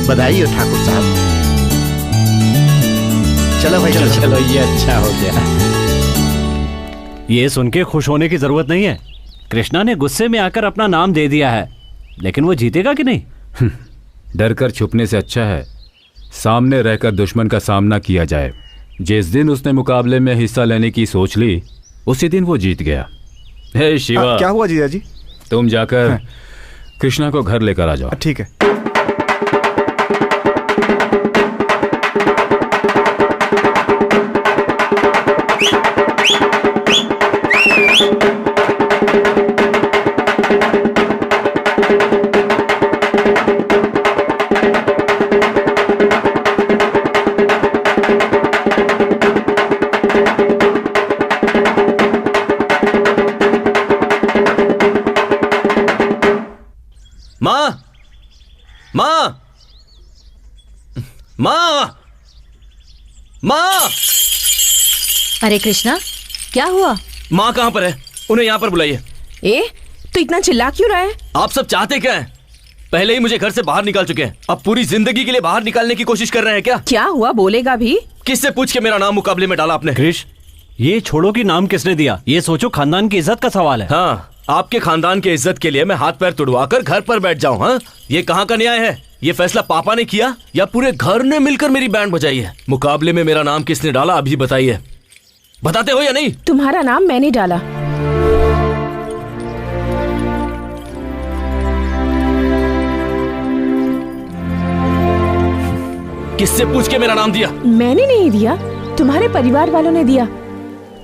बधाई हो ठाकुर साहब। चलो भाई, चलो ये अच्छा हो गया। ये सुन के खुश होने की जरूरत नहीं है। कृष्णा ने गुस्से में आकर अपना नाम दे दिया है, लेकिन वो जीतेगा कि नहीं? डर कर छुपने से अच्छा है सामने रहकर दुश्मन का सामना किया जाए। जिस दिन उसने मुकाबले में हिस्सा लेने की सोच ली, उसी दिन वो जीत गया। हे शिवा। क्या हुआ जीजा जी? तुम जाकर कृष्णा को घर लेकर आ जाओ। ठीक है। माँ! अरे कृष्णा, क्या हुआ? माँ कहाँ पर है? उन्हें यहाँ पर बुलाइए। तो इतना चिल्ला क्यों रहा है? आप सब चाहते क्या हैं? पहले ही मुझे घर से बाहर निकाल चुके हैं, अब पूरी जिंदगी के लिए बाहर निकालने की कोशिश कर रहे हैं क्या? क्या हुआ, बोलेगा भी? किससे पूछ के मेरा नाम मुकाबले में डाला आपने? कृष, ये छोड़ो कि नाम किसने दिया, ये सोचो खानदान की इज्जत का सवाल है। हाँ, आपके खानदान की इज्जत के लिए मैं हाथ पैर तुड़वा कर घर पर बैठ जाऊँ? हाँ, ये कहाँ का न्याय है? ये फैसला पापा ने किया या पूरे घर ने मिलकर मेरी बैंड बजाई है? मुकाबले में मेरा नाम किसने डाला अभी बताइए। बताते हो या नहीं? तुम्हारा नाम मैंने डाला। किससे पूछ के मेरा नाम दिया? मैंने नहीं दिया, तुम्हारे परिवार वालों ने दिया।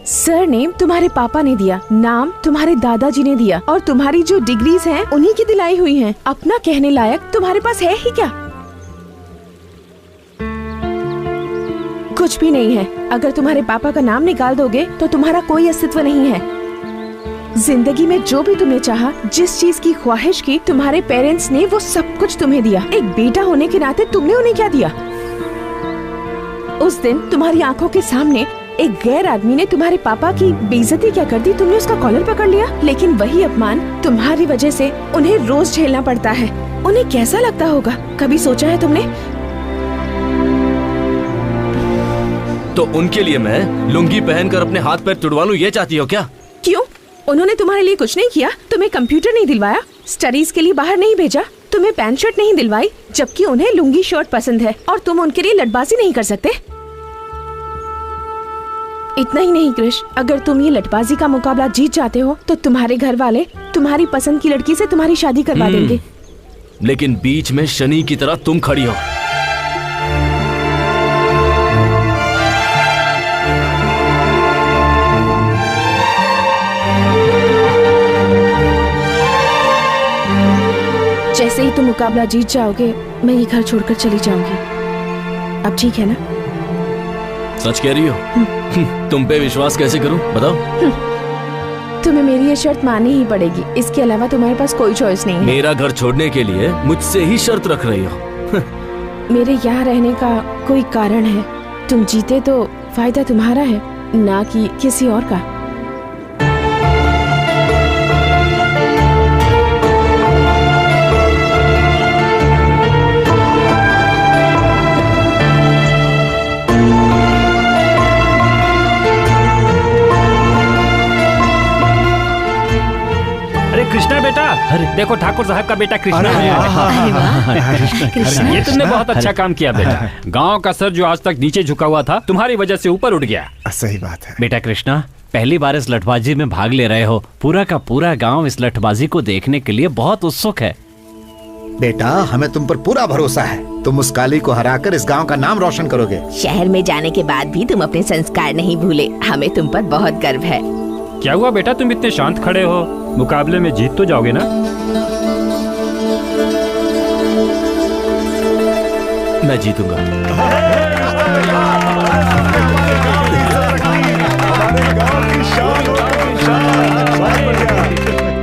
सरनेम तुम्हारे पापा ने दिया, नाम तुम्हारे दादाजी ने दिया, और तुम्हारी जो डिग्रीज हैं उन्हीं की दिलाई हुई हैं। अपना कहने लायक तुम्हारे पास है ही क्या? कुछ भी नहीं है। अगर तुम्हारे पापा का नाम निकाल दोगे तो तुम्हारा कोई अस्तित्व नहीं है। जिंदगी में जो भी तुमने चाहा, जिस चीज की ख्वाहिश की, तुम्हारे पेरेंट्स ने वो सब कुछ तुम्हें दिया। एक बेटा होने के नाते तुमने उन्हें क्या दिया? उस दिन तुम्हारी आंखों के सामने एक गैर आदमी ने तुम्हारे पापा की बेइज्जती क्या कर दी, तुमने उसका कॉलर पकड़ लिया। लेकिन वही अपमान तुम्हारी वजह से उन्हें रोज झेलना पड़ता है। उन्हें कैसा लगता होगा, कभी सोचा है तुमने? तो उनके लिए मैं लुंगी पहनकर अपने हाथ पैर तुड़वा लूं, ये चाहती हो क्या? क्यों? उन्होंने तुम्हारे लिए कुछ नहीं किया? तुम्हें कंप्यूटर नहीं दिलवाया, स्टडीज के लिए बाहर नहीं भेजा, तुम्हें पैंट शर्ट नहीं दिलवाई, जबकि उन्हें लुंगी शर्ट पसंद है, और तुम उनके लिए लटबाजी नहीं कर सकते? इतना ही नहीं कृष, अगर तुम ये लटबाजी का मुकाबला जीत जाते हो तो तुम्हारे घर वाले तुम्हारी पसंद की लड़की से तुम्हारी शादी करवा देंगे। लेकिन बीच में शनि की तरह तुम खड़ी हो। जैसे ही तुम मुकाबला जीत जाओगे, मैं ये घर छोड़कर चली जाऊंगी। अब ठीक है ना? सच कह रही हो? तुम पे विश्वास कैसे करूं, बताओ? तुम्हें मेरी ये शर्त माननी ही पड़ेगी, इसके अलावा तुम्हारे पास कोई चॉइस नहीं है। मेरा घर छोड़ने के लिए मुझसे ही शर्त रख रही हो? मेरे यहाँ रहने का कोई कारण है। तुम जीते तो फायदा तुम्हारा है, ना कि किसी और का। अरे देखो ठाकुर साहब का बेटा कृष्णा है। ये तुमने बहुत अच्छा काम किया बेटा। गांव का सर जो आज तक नीचे झुका हुआ था तुम्हारी वजह से ऊपर उठ गया। सही बात है बेटा कृष्णा, पहली बार इस लठबाजी में भाग ले रहे हो। पूरा का पूरा गांव इस लठबाजी को देखने के लिए बहुत उत्सुक है। बेटा हमें तुम पर पूरा भरोसा है। तुम उस काली को हराकर इस गांव का नाम रोशन करोगे। शहर में जाने के बाद भी तुम अपने संस्कार नहीं भूले। हमें तुम पर बहुत गर्व है। क्या हुआ बेटा, तुम इतने शांत खड़े हो? मुकाबले में जीत तो जाओगे ना? मैं जीतूंगा।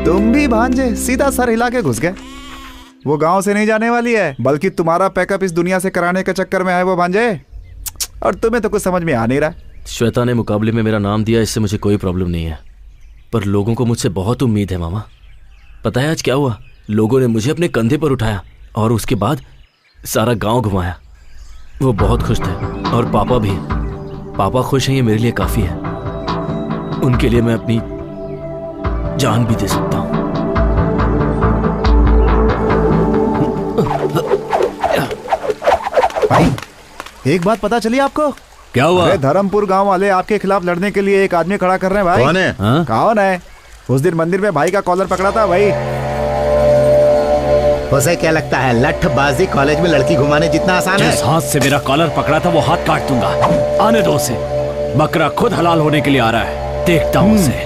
तुम भी भांजे सीधा सर हिला के घुस गए। वो गांव से नहीं जाने वाली है, बल्कि तुम्हारा पैकअप इस दुनिया से कराने के चक्कर में आए वो भांजे। और तुम्हें तो कुछ समझ में आ नहीं रहा। श्वेता ने मुकाबले में मेरा नाम दिया, इससे मुझे कोई प्रॉब्लम नहीं है, पर लोगों को मुझसे बहुत उम्मीद है मामा। पता है आज क्या हुआ? लोगों ने मुझे अपने कंधे पर उठाया और उसके बाद सारा गांव घुमाया। वो बहुत खुश थे और पापा भी। पापा खुश हैं, ये मेरे लिए काफी है। उनके लिए मैं अपनी जान भी दे सकता हूं। भाई एक बात पता चली आपको? क्या हुआ? अरे धर्मपुर गांव वाले आपके खिलाफ लड़ने के लिए एक आदमी खड़ा कर रहे हैं भाई। कौन है? कौन है? उस दिन मंदिर में भाई का कॉलर पकड़ा था भाई। उसे क्या लगता है लठबाजी कॉलेज में लड़की घुमाने जितना आसान है? जिस हाथ से मेरा कॉलर पकड़ा था वो हाथ काट दूंगा। आने दो उसे। बकरा खुद हलाल होने के लिए आ रहा है, देखता हूं उसे।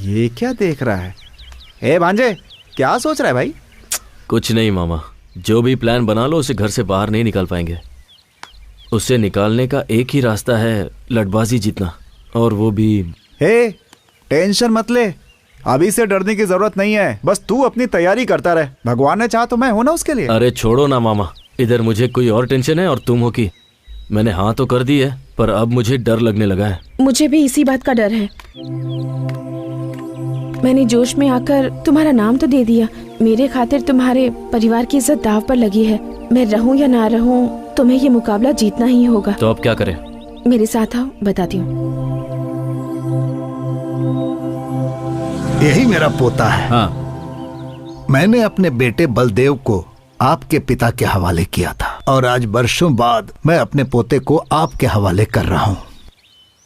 ये क्या देख रहा है? ए भांजे क्या सोच रहा है भाई? कुछ नहीं मामा, जो भी प्लान बना लो उसे घर से बाहर नहीं निकाल पाएंगे। उससे निकालने का एक ही रास्ता है, लठबाजी जीतना, और वो भी। हे टेंशन मत ले, अभी से डरने की जरूरत नहीं है। बस तू अपनी तैयारी करता रहे। भगवान ने चाहा तो मैं हूं ना उसके लिए। अरे छोड़ो ना मामा, इधर मुझे कोई और टेंशन है और तुम हो कि मैंने हाँ तो कर दी है, पर अब मुझे डर लगने लगा है। मुझे भी इसी बात का डर है। मैंने जोश में आकर तुम्हारा नाम तो दे दिया। मेरे खातिर तुम्हारे परिवार की इज्जत दाव पर लगी है। मैं रहूं या ना रहूं, तुम्हें ये मुकाबला जीतना ही होगा। तो अब क्या करें? मेरे साथ आओ, बताती हूँ। यही मेरा पोता है। हाँ। मैंने अपने बेटे बलदेव को आपके पिता के हवाले किया था और आज वर्षों बाद मैं अपने पोते को आपके हवाले कर रहा हूँ।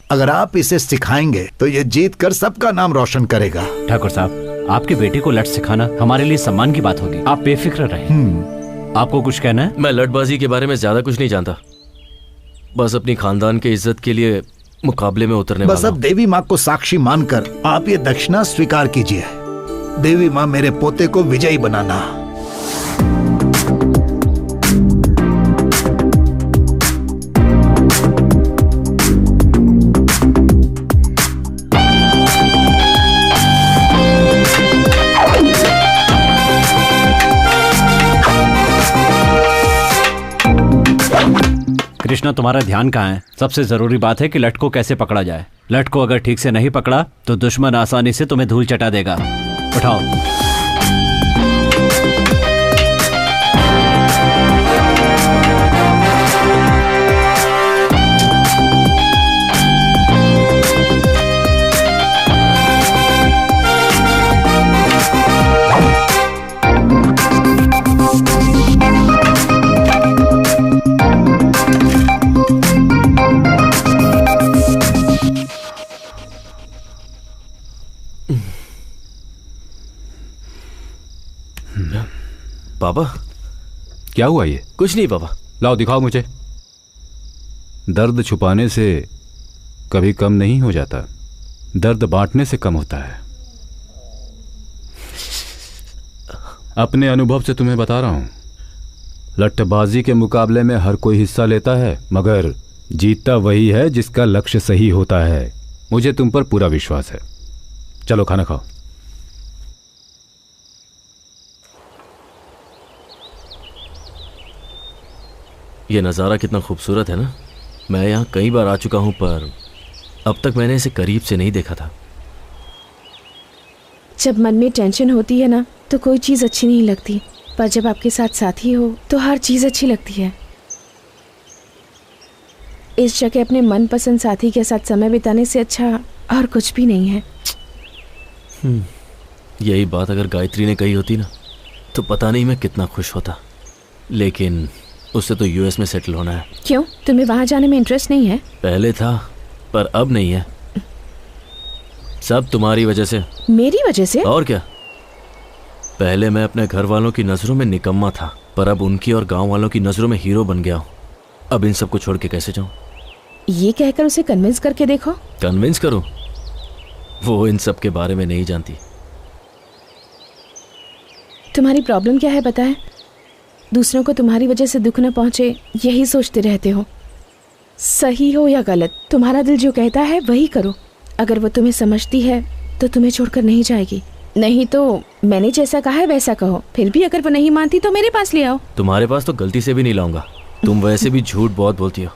अगर आप इसे सिखाएंगे तो ये जीत कर सबका नाम रोशन करेगा। ठाकुर साहब, आपके बेटे को लठ सिखाना हमारे लिए सम्मान की बात होगी। आप बेफिक्र रहें। आपको कुछ कहना है? मैं लठबाजी के बारे में ज्यादा कुछ नहीं जानता, बस अपनी खानदान के इज्जत के लिए मुकाबले में उतरने बस वाला। अब देवी माँ को साक्षी मानकर आप ये दक्षिणा स्वीकार कीजिए। देवी माँ मेरे पोते को विजयी बनाना। कृष्णा, तुम्हारा ध्यान कहाँ है? सबसे जरूरी बात है कि लठ को कैसे पकड़ा जाए। लठ को अगर ठीक से नहीं पकड़ा तो दुश्मन आसानी से तुम्हें धूल चटा देगा। उठाओ। पापा क्या हुआ? ये कुछ नहीं पापा। लाओ दिखाओ मुझे। दर्द छुपाने से कभी कम नहीं हो जाता, दर्द बांटने से कम होता है। अपने अनुभव से तुम्हें बता रहा हूं, लठबाजी के मुकाबले में हर कोई हिस्सा लेता है, मगर जीतता वही है जिसका लक्ष्य सही होता है। मुझे तुम पर पूरा विश्वास है। चलो खाना खाओ। ये नज़ारा कितना खूबसूरत है ना। मैं यहाँ कई बार आ चुका हूँ, पर अब तक मैंने इसे करीब से नहीं देखा था। जब मन में टेंशन होती है ना तो कोई चीज़ अच्छी नहीं लगती, पर जब आपके साथ साथी हो तो हर चीज़ अच्छी लगती है। इस जगह अपने मनपसंद साथी के साथ समय बिताने से अच्छा और कुछ भी नहीं है। यही बात अगर गायत्री ने कही होती ना तो पता नहीं मैं कितना खुश होता, लेकिन उससे तो यूएस में सेटल होना है। क्यों, तुम्हें वहां जाने में इंटरेस्ट नहीं है? पहले था पर अब नहीं है। सब तुम्हारी वजह से। मेरी वजह से? और क्या। पहले मैं अपने घर वालों की नजरों में निकम्मा था, पर अब उनकी और गांव वालों की नजरों में हीरो बन गया हूँ। अब इन सबको छोड़ के कैसे जाऊं? ये कहकर उसे कन्विंस करके देखो। कन्विंस करूं? वो इन सब के बारे में नहीं जानती। तुम्हारी प्रॉब्लम क्या है बताएं? दूसरों को तुम्हारी वजह से दुख न पहुंचे यही सोचते रहते हो। सही हो या गलत, तुम्हारा दिल जो कहता है वही करो। अगर वो तुम्हें समझती है तो तुम्हें छोड़कर नहीं जाएगी, नहीं तो मैंने जैसा कहा है वैसा कहो। फिर भी अगर वो नहीं मानती तो मेरे पास ले आओ। तुम्हारे पास तो गलती से भी नहीं लाऊंगा। तुम वैसे भी झूठ बहुत बोलती हो।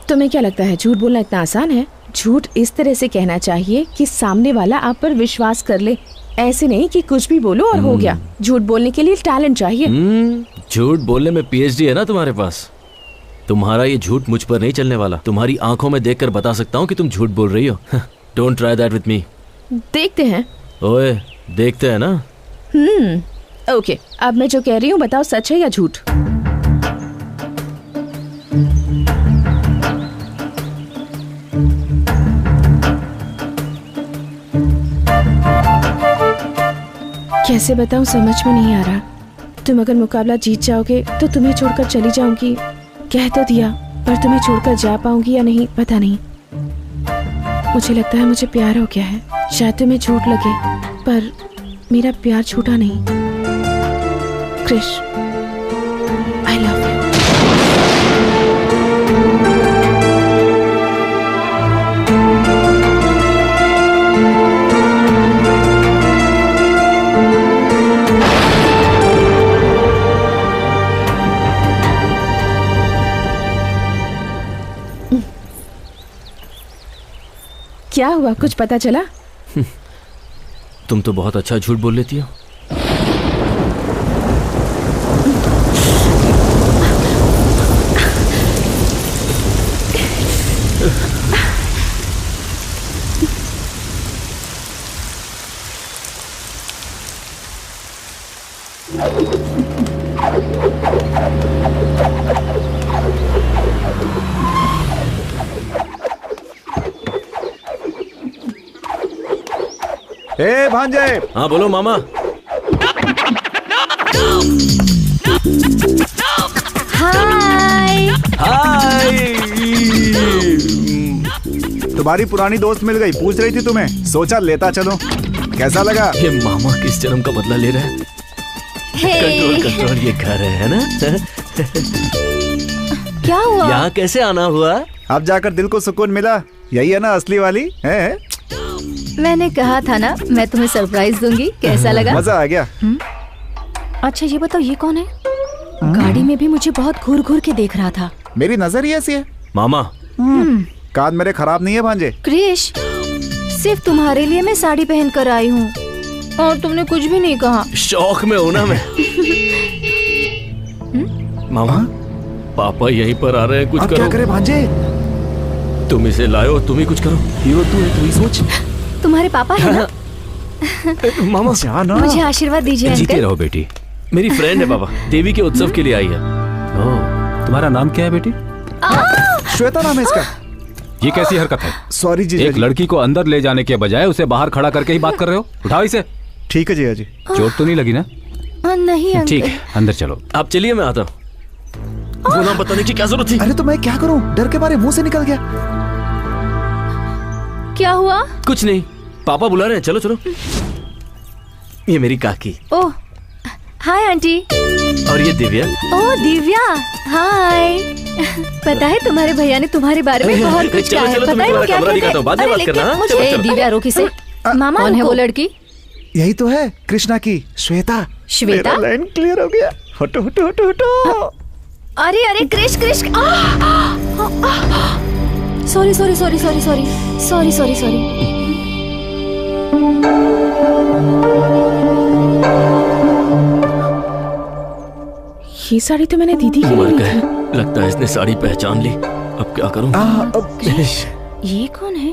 तुम्हें क्या लगता है झूठ बोलना इतना आसान है? झूठ इस तरह से कहना चाहिए कि सामने वाला आप पर विश्वास कर ले, ऐसे नहीं कि कुछ भी बोलो और हो गया। झूठ बोलने के लिए टैलेंट चाहिए। झूठ बोलने में पीएचडी है ना तुम्हारे पास। तुम्हारा ये झूठ मुझ पर नहीं चलने वाला। तुम्हारी आंखों में देखकर बता सकता हूँ कि तुम झूठ बोल रही हो। Don't try that with me. देखते हैं। ओए, देखते हैं ना। ओके, अब मैं जो कह रही हूँ बताओ, सच है या झूठ? कैसे बताऊं, समझ में नहीं आ रहा। तुम अगर मुकाबला जीत जाओगे तो तुम्हें छोड़कर चली जाऊंगी, कह तो दिया, पर तुम्हें छोड़कर जा पाऊंगी या नहीं पता नहीं। मुझे लगता है मुझे प्यार हो गया है। शायद तुम्हें झूठ लगे पर मेरा प्यार छूटा नहीं। Krish, I love you. क्या हुआ, कुछ पता चला? तुम तो बहुत अच्छा झूठ बोल लेती हो। ए भांजे। हाँ बोलो मामा। हाय। हाय। तुम्हारी पुरानी दोस्त मिल गई, पूछ रही थी तुम्हें, सोचा लेता चलो। कैसा लगा? ये मामा किस जन्म का बदला ले रहा है? कंट्रोल कंट्रोल, ये घर है ना? क्या हुआ? यहाँ कैसे आना हुआ? अब जाकर दिल को सुकून मिला। यही है ना असली वाली है? मैंने कहा था ना मैं तुम्हें सरप्राइज दूंगी। कैसा लगा? मजा आ गया। अच्छा ये बताओ, ये कौन है? गाड़ी में भी मुझे बहुत घूर घूर के देख रहा था। मेरी नजर ही ऐसी है। मामा, कान मेरे खराब नहीं है भांजे। क्रिश, सिर्फ तुम्हारे लिए मैं साड़ी पहन कर आई हूँ और तुमने कुछ भी नहीं कहा। शौक में हूँ ना मैं। मामा, पापा यहीं पर आ रहे हैं, कुछ करो। क्या करे भांजे? तुम इसे लाओ, तुम ही कुछ करो। हीरो तू है, तू ही सोच। तुम्हारे पापा है ना? मामा जाना। मुझे आशीर्वाद दीजिए। जीते रहो बेटी। मेरी फ्रेंड है बाबा, देवी के उत्सव के लिए आई है। तुम्हारा नाम क्या है बेटी? श्वेता नाम है इसका। ये कैसी हरकत है? सॉरी जी। एक लड़की को अंदर ले जाने के बजाय उसे बाहर खड़ा करके ही बात कर रहे हो। उठाओ इसे। ठीक है जी। चोट तो नहीं लगी ना? नहीं अंकल। ठीक है, अंदर चलो। आप चलिए, मैं आता हूँ। वो नाम बताने की क्या जरूरत थी? अरे तो मैं क्या करूं, डर के मारे मुंह से निकल गया। क्या हुआ? कुछ नहीं, पापा बुला रहे हैं, चलो चलो। ये मेरी काकी। ओह हाय आंटी। और ये दिव्या। ओह दिव्या, हाय। पता है तुम्हारे भैया ने तुम्हारे बारे में बहुत कुछ कहा है। पता है वो क्या कहते हैं? बाद में बात करना। मुझे दिव्या रोकी से। मामा कौन है वो लड़की? यही तो है, कृष्णा की श्वेता। श्वेता? लाइन क्लियर हो गया। हटो हटो हटो हटो। अरे अरे Krish Krish. Sorry sorry sorry sorry sorry sorry sorry sorry. ये साड़ी तो मैंने दीदी की ली थी। लगता है इसने साड़ी पहचान ली। अब क्या करूं? ये कौन है?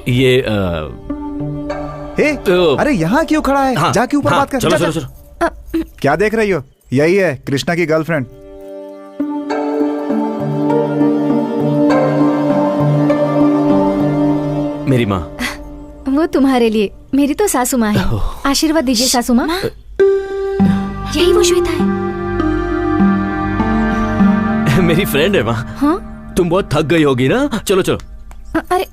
अरे यहाँ क्यों खड़ा है? हाँ, जाके ऊपर बात कर। चलो चलो चलो। क्या देख रही हो? यही है कृष्णा की गर्लफ्रेंड। मेरी माँ। वो तुम्हारे लिए। मेरी तो सासू माँ है। आशीर्वाद दीजिए सासू माँ। यही वो श्वेता है। मेरी फ्रेंड है माँ। हाँ? तुम बहुत थक गई होगी ना, चलो चलो। अरे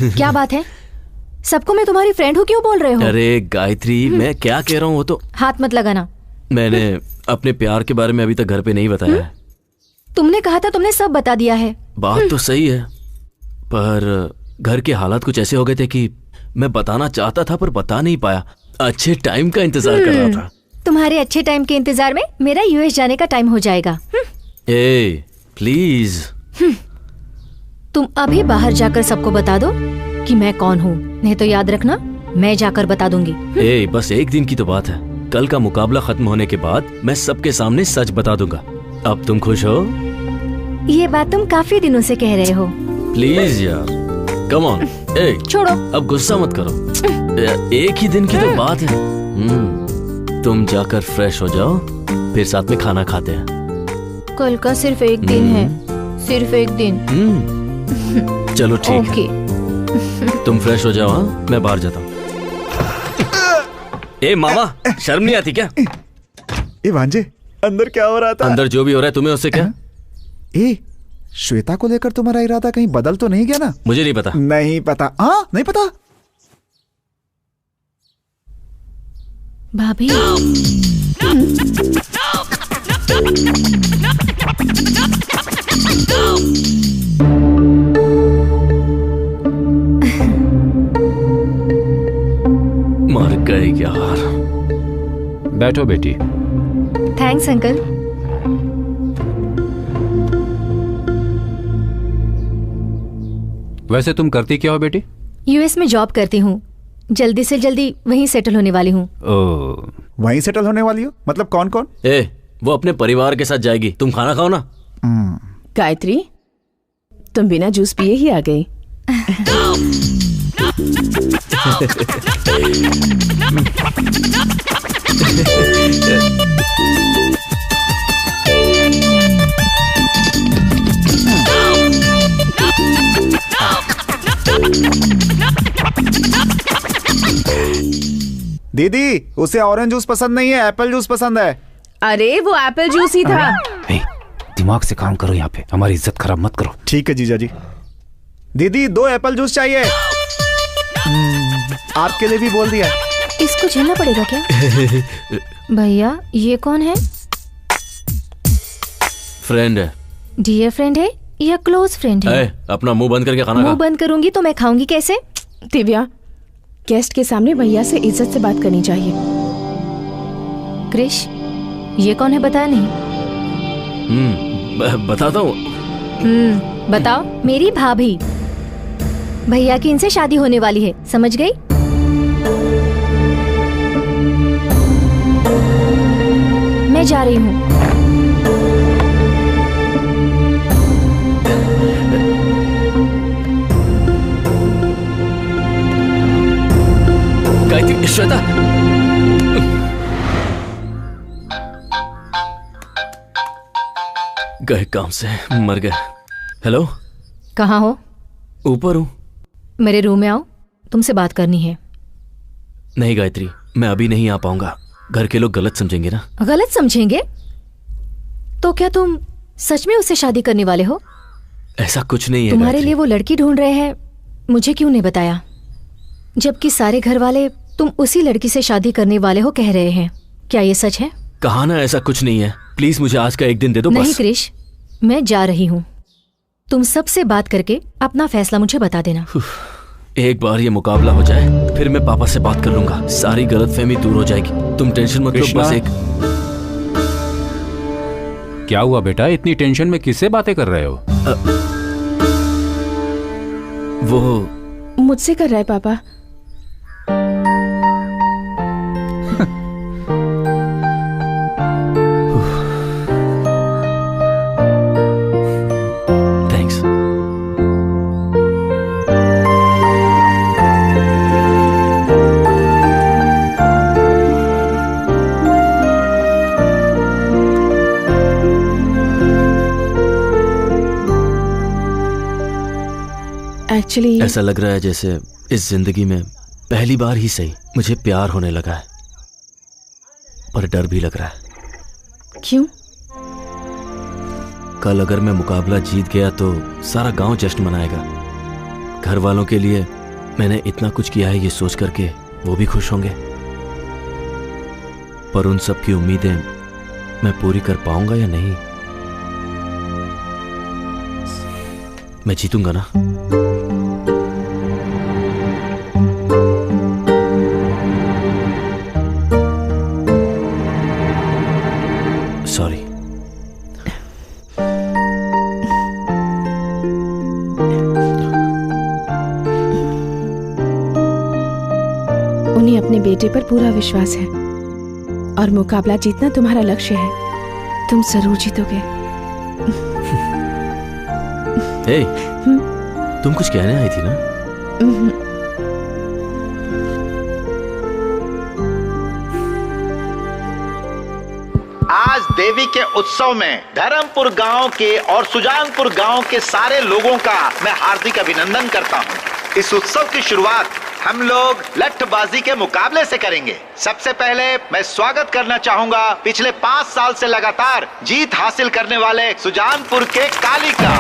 क्या बात है? सबको मैं तुम्हारी फ्रेंड हूँ क्यों बोल रहे हो? अरे गायत्री, मैं क्या कह रहा हूँ वो तो। हाथ मत लगाना। मैंने अपने प्यार के बारे में अभी तक घर पे नहीं बताया है। तुमने कहा था तुमने सब बता दिया है। बात तो सही है, पर घर के हालात कुछ ऐसे हो गए थे कि मैं बताना चाहता था पर बता नहीं पाया। अच्छे टाइम का इंतजार कर रहा था। तुम्हारे अच्छे टाइम के इंतजार में मेरा यूएस जाने का टाइम हो जाएगा। ए प्लीज। तुम अभी बाहर जाकर सबको बता दो कि मैं कौन हूँ, नहीं तो याद रखना मैं जाकर बता दूंगी। बस एक दिन की तो बात है। कल का मुकाबला खत्म होने के बाद मैं सबके सामने सच बता दूंगा। अब तुम खुश हो? ये बात तुम काफी दिनों से कह रहे हो। प्लीज यार, कम ऑन। छोड़ो, अब गुस्सा मत करो। एक ही दिन की तो बात है। तुम जाकर फ्रेश हो जाओ, फिर साथ में खाना खाते हैं। कल का सिर्फ एक दिन है, सिर्फ एक दिन। चलो ठीक है, तुम फ्रेश हो जाओ। हाँ, मैं बाहर जाता हूँ। मामा, शर्म नहीं आती क्या? भांजे, अंदर क्या हो रहा था? अंदर जो भी हो रहा है तुम्हें उससे क्या? श्वेता को लेकर तुम्हारा इरादा कहीं बदल तो नहीं गया ना? मुझे नहीं पता। नहीं पता? हाँ, नहीं पता। भाभी, मर गए यार। बैठो बेटी। Thanks uncle. वैसे तुम करती क्या हो बेटी? यूएस में जॉब करती हूँ। जल्दी से जल्दी वहीं सेटल होने वाली हूँ। वहीं सेटल होने वाली हो? मतलब कौन कौन? वो अपने परिवार के साथ जाएगी। तुम खाना खाओ ना। गायत्री, तुम बिना जूस पिए ही आ गई। दीदी, उसे ऑरेंज जूस पसंद नहीं है, एप्पल जूस पसंद है। अरे वो एप्पल जूस ही था। दिमाग से काम करो, यहाँ पे हमारी इज्जत खराब मत करो। ठीक है जीजा जी। दीदी, 2 एप्पल जूस चाहिए। आपके लिए भी बोल दिया। इसको झेलना पड़ेगा क्या? भैया, ये कौन है? फ्रेंड है। डियर फ्रेंड है या क्लोज फ्रेंड है? अपना मुंह बंद करके खाना खा। मुंह बंद करूंगी तो मैं खाऊंगी कैसे? दिव्या, गेस्ट के सामने भैया से इज्जत से बात करनी चाहिए। क्रिश, ये कौन है बताया नहीं? बताता हूँ। बताओ। मेरी भाभी। भैया की इनसे शादी होने वाली है, समझ गई? मैं जा रही हूँ। गायत्री, श्वेता, गए काम से, मर गए। हेलो, कहाँ हो? ऊपर हूँ। मेरे रूम में आओ, तुमसे बात करनी है। नहीं गायत्री, मैं अभी नहीं आ पाऊंगा। घर के लोग गलत समझेंगे ना। गलत समझेंगे? तो क्या तुम सच में उससे शादी करने वाले हो? ऐसा कुछ नहीं है। तुम्हारे लिए वो लड़की ढूंढ रहे हैं, मुझे क्यों नहीं बताया? जबकि सारे घर वाले तुम उसी लड़की से शादी करने वाले हो कह रहे हैं। क्या ये सच है? कहा ना, ऐसा कुछ नहीं है। प्लीज मुझे आज का एक दिन दे दो। नहीं क्रिश, मैं जा रही हूँ। तुम सबसे बात करके अपना फैसला मुझे बता देना। एक बार ये मुकाबला हो जाए, फिर मैं पापा से बात कर लूंगा। सारी गलतफहमी दूर हो जाएगी। तुम टेंशन मत लो। बस एक। क्या हुआ बेटा, इतनी टेंशन में किससे बातें कर रहे हो? वो मुझसे कर रहा है पापा। एक्चुअली ऐसा लग रहा है जैसे इस जिंदगी में पहली बार ही सही मुझे प्यार होने लगा है, पर डर भी लग रहा है। क्यों? कल अगर मैं मुकाबला जीत गया तो सारा गांव जश्न मनाएगा। घर वालों के लिए मैंने इतना कुछ किया है ये सोच करके वो भी खुश होंगे, पर उन सब की उम्मीदें मैं पूरी कर पाऊंगा या नहीं? मैं जीतूंगा ना? सॉरी। उन्हें अपने बेटे पर पूरा विश्वास है और मुकाबला जीतना तुम्हारा लक्ष्य है। तुम जरूर जीतोगे। हे, तुम कुछ कहने आई थी ना? आज देवी के उत्सव में धर्मपुर गांव के और सुजानपुर गांव के सारे लोगों का मैं हार्दिक अभिनंदन करता हूं। इस उत्सव की शुरुआत हम लोग लठबाजी के मुकाबले से करेंगे। सबसे पहले मैं स्वागत करना चाहूंगा पिछले 5 साल से लगातार जीत हासिल करने वाले सुजानपुर के काली का।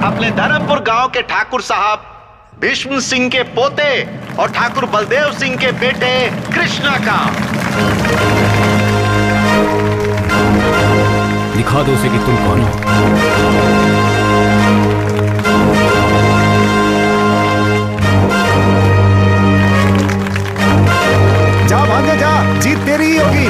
अपने धर्मपुर गांव के ठाकुर साहब भीष्म सिंह के पोते और ठाकुर बलदेव सिंह के बेटे कृष्णा का। दिखा दो उसे कि तुम कौन हो। जा भागे जा, जीत तेरी ही होगी।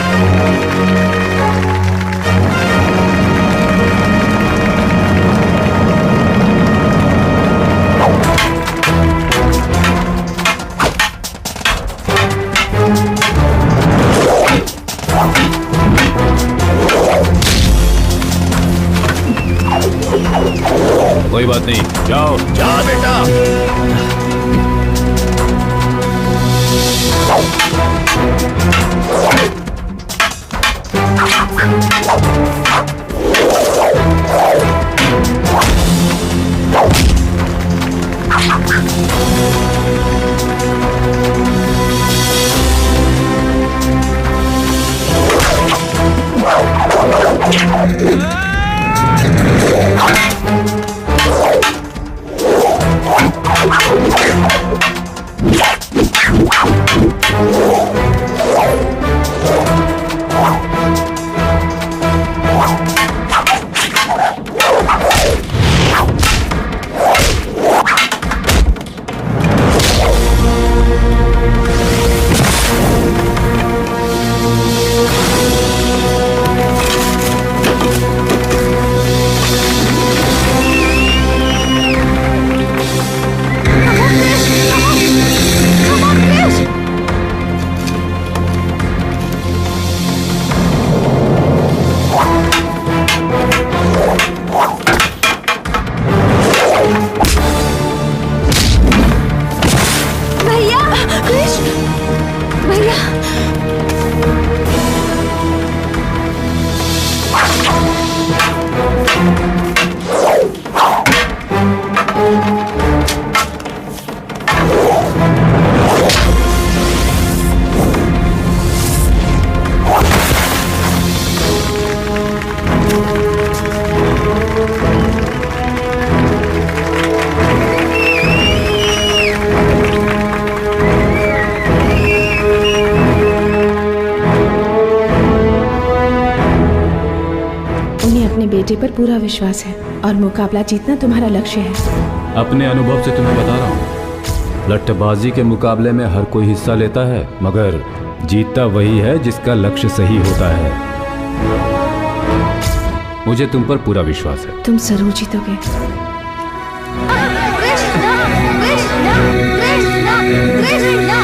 कोई बात नहीं, जाओ जा बेटा। बेटे पर पूरा विश्वास है और मुकाबला जीतना तुम्हारा लक्ष्य है। अपने अनुभव से तुम्हें बता रहा हूँ, लट्ठबाजी के मुकाबले में हर कोई हिस्सा लेता है, मगर जीतता वही है जिसका लक्ष्य सही होता है। मुझे तुम पर पूरा विश्वास है। तुम जरूर जीतोगे। कृष्णा कृष्णा कृष्णा कृष्णा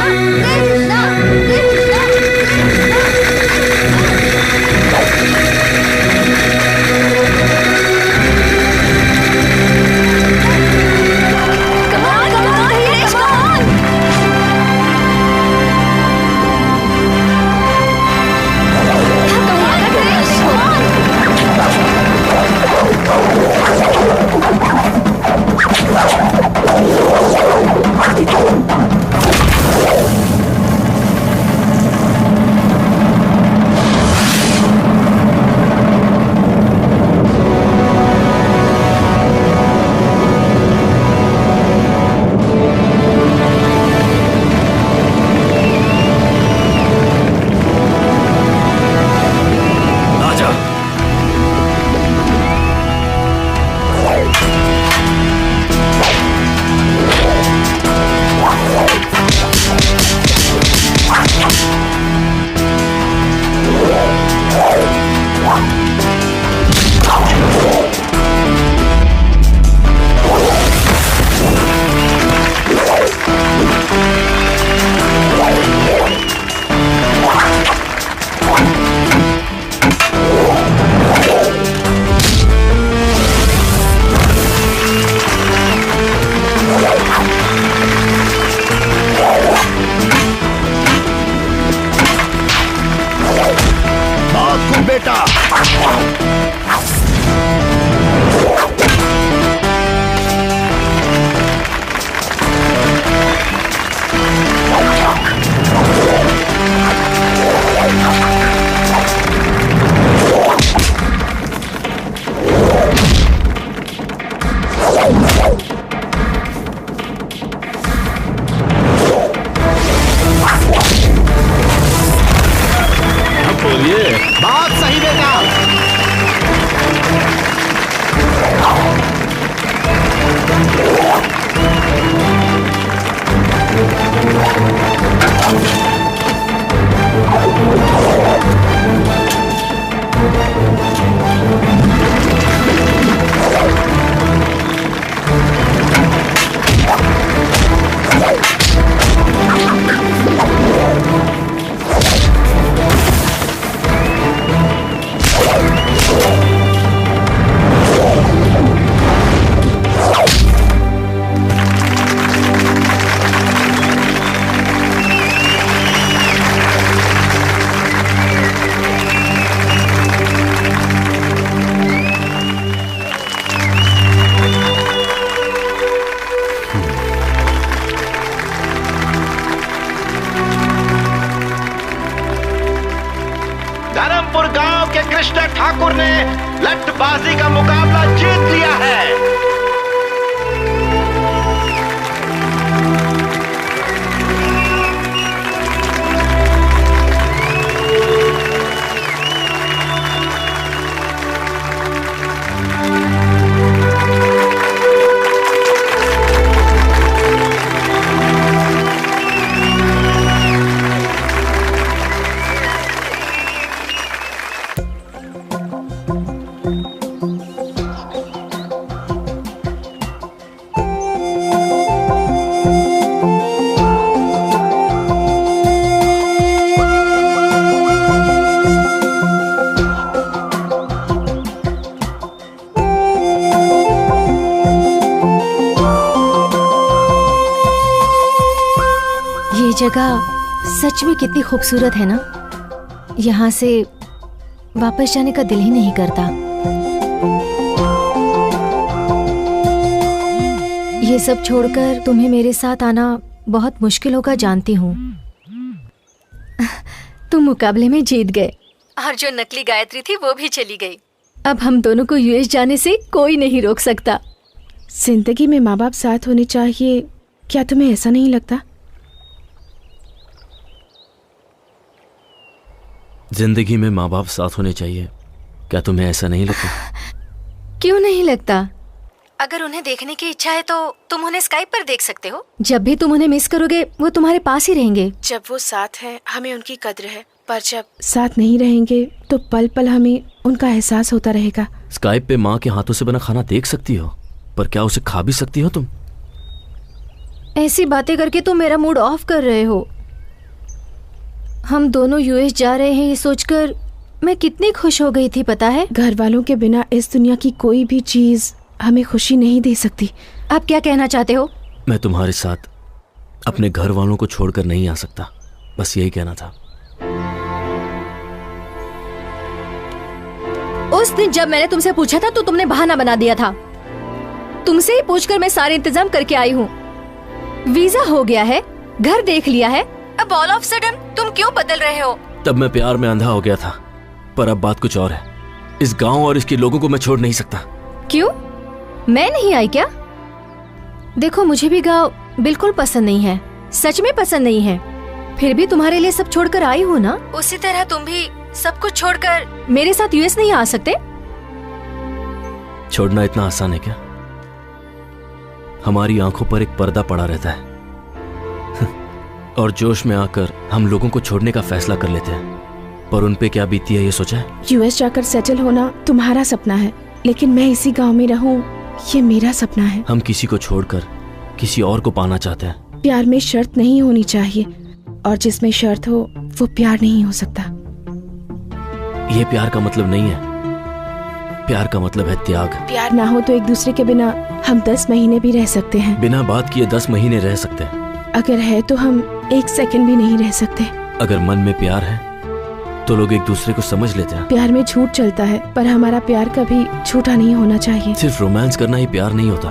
रामपुर गांव के कृष्ण ठाकुर ने लठबाजी का मुकाबला जीत लिया है। जगह सच में कितनी खूबसूरत है ना। यहाँ से वापस जाने का दिल ही नहीं करता। ये सब छोड़कर तुम्हें मेरे साथ आना बहुत मुश्किल होगा, जानती हूँ। तुम मुकाबले में जीत गए और जो नकली गायत्री थी वो भी चली गई। अब हम दोनों को यूएस जाने से कोई नहीं रोक सकता। जिंदगी में माँ बाप साथ होने चाहिए, क्या तुम्हें ऐसा नहीं लगता? जिंदगी में माँ बाप साथ होने चाहिए, क्या तुम्हें ऐसा नहीं लगता? क्यों नहीं लगता? अगर उन्हें देखने की इच्छा है तो तुम उन्हें स्काइप पर देख सकते हो। जब भी तुम उन्हें मिस करोगे वो तुम्हारे पास ही रहेंगे। जब वो साथ हैं हमें उनकी कद्र है, पर जब साथ नहीं रहेंगे तो पल पल हमें उनका एहसास होता रहेगा। स्काइप पे माँ के हाथों से बना खाना देख सकती हो, पर क्या उसे खा भी सकती हो तुम? ऐसी बातें करके तुम मेरा मूड ऑफ कर रहे हो। हम दोनों यूएस जा रहे हैं ये सोचकर मैं कितनी खुश हो गई थी, पता है? घर वालों के बिना इस दुनिया की कोई भी चीज हमें खुशी नहीं दे सकती। आप क्या कहना चाहते हो? मैं तुम्हारे साथ अपने घर वालों को छोड़कर नहीं आ सकता, बस यही कहना था। उस दिन जब मैंने तुमसे पूछा था तो तुमने बहाना बना दिया था। तुमसे ही पूछकर मैं सारे इंतजाम करके आई हूँ। वीजा हो गया है, घर देख लिया है, अब ऑल ऑफ सडन तुम क्यों बदल रहे हो? तब मैं प्यार में अंधा हो गया था, पर अब बात कुछ और है। इस गांव और इसके लोगों को मैं छोड़ नहीं सकता। क्यों? मैं नहीं आई क्या? देखो मुझे भी गांव बिल्कुल पसंद नहीं है, सच में पसंद नहीं है। फिर भी तुम्हारे लिए सब छोड़कर आई हूँ ना। उसी तरह तुम भी सब कुछ छोड़कर मेरे साथ यूएस नहीं आ सकते? छोड़ना इतना आसान है क्या? हमारी आंखों पर एक पर्दा पड़ा रहता है और जोश में आकर हम लोगों को छोड़ने का फैसला कर लेते हैं, पर उन पे क्या बीती है ये सोचा है? यूएस जाकर सेटल होना तुम्हारा सपना है, लेकिन मैं इसी गांव में रहूं ये मेरा सपना है। हम किसी को छोड़कर किसी और को पाना चाहते हैं। प्यार में शर्त नहीं होनी चाहिए, और जिसमें शर्त हो वो प्यार नहीं हो सकता। ये प्यार का मतलब नहीं है, प्यार का मतलब है त्याग। प्यार ना हो तो एक दूसरे के बिना हम 10 महीने भी रह सकते हैं। बिना बात किए 10 महीने रह सकते हैं। अगर है तो हम 1 सेकंड भी नहीं रह सकते। अगर मन में प्यार है तो लोग एक दूसरे को समझ लेते हैं। प्यार में झूठ चलता है, पर हमारा प्यार कभी झूठा नहीं होना चाहिए। सिर्फ रोमांस करना ही प्यार नहीं होता,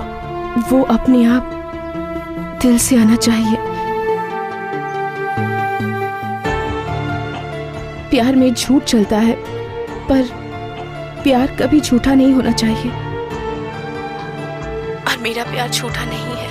वो अपने आप दिल से आना चाहिए। प्यार में झूठ चलता है, पर प्यार कभी झूठा नहीं होना चाहिए, और मेरा प्यार झूठा नहीं है।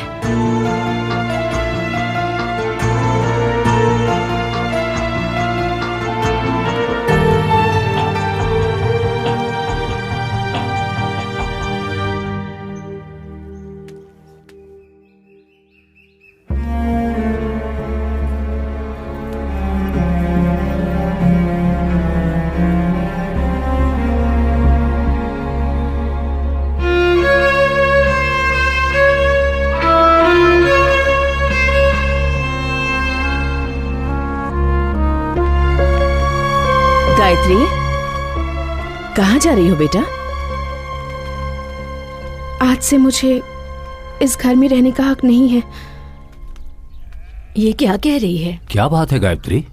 गायत्री, कहाँ जा रही हो बेटा? आज से मुझे इस घर में रहने का हक नहीं है। ये क्या कह रही है? क्या बात है गायत्री?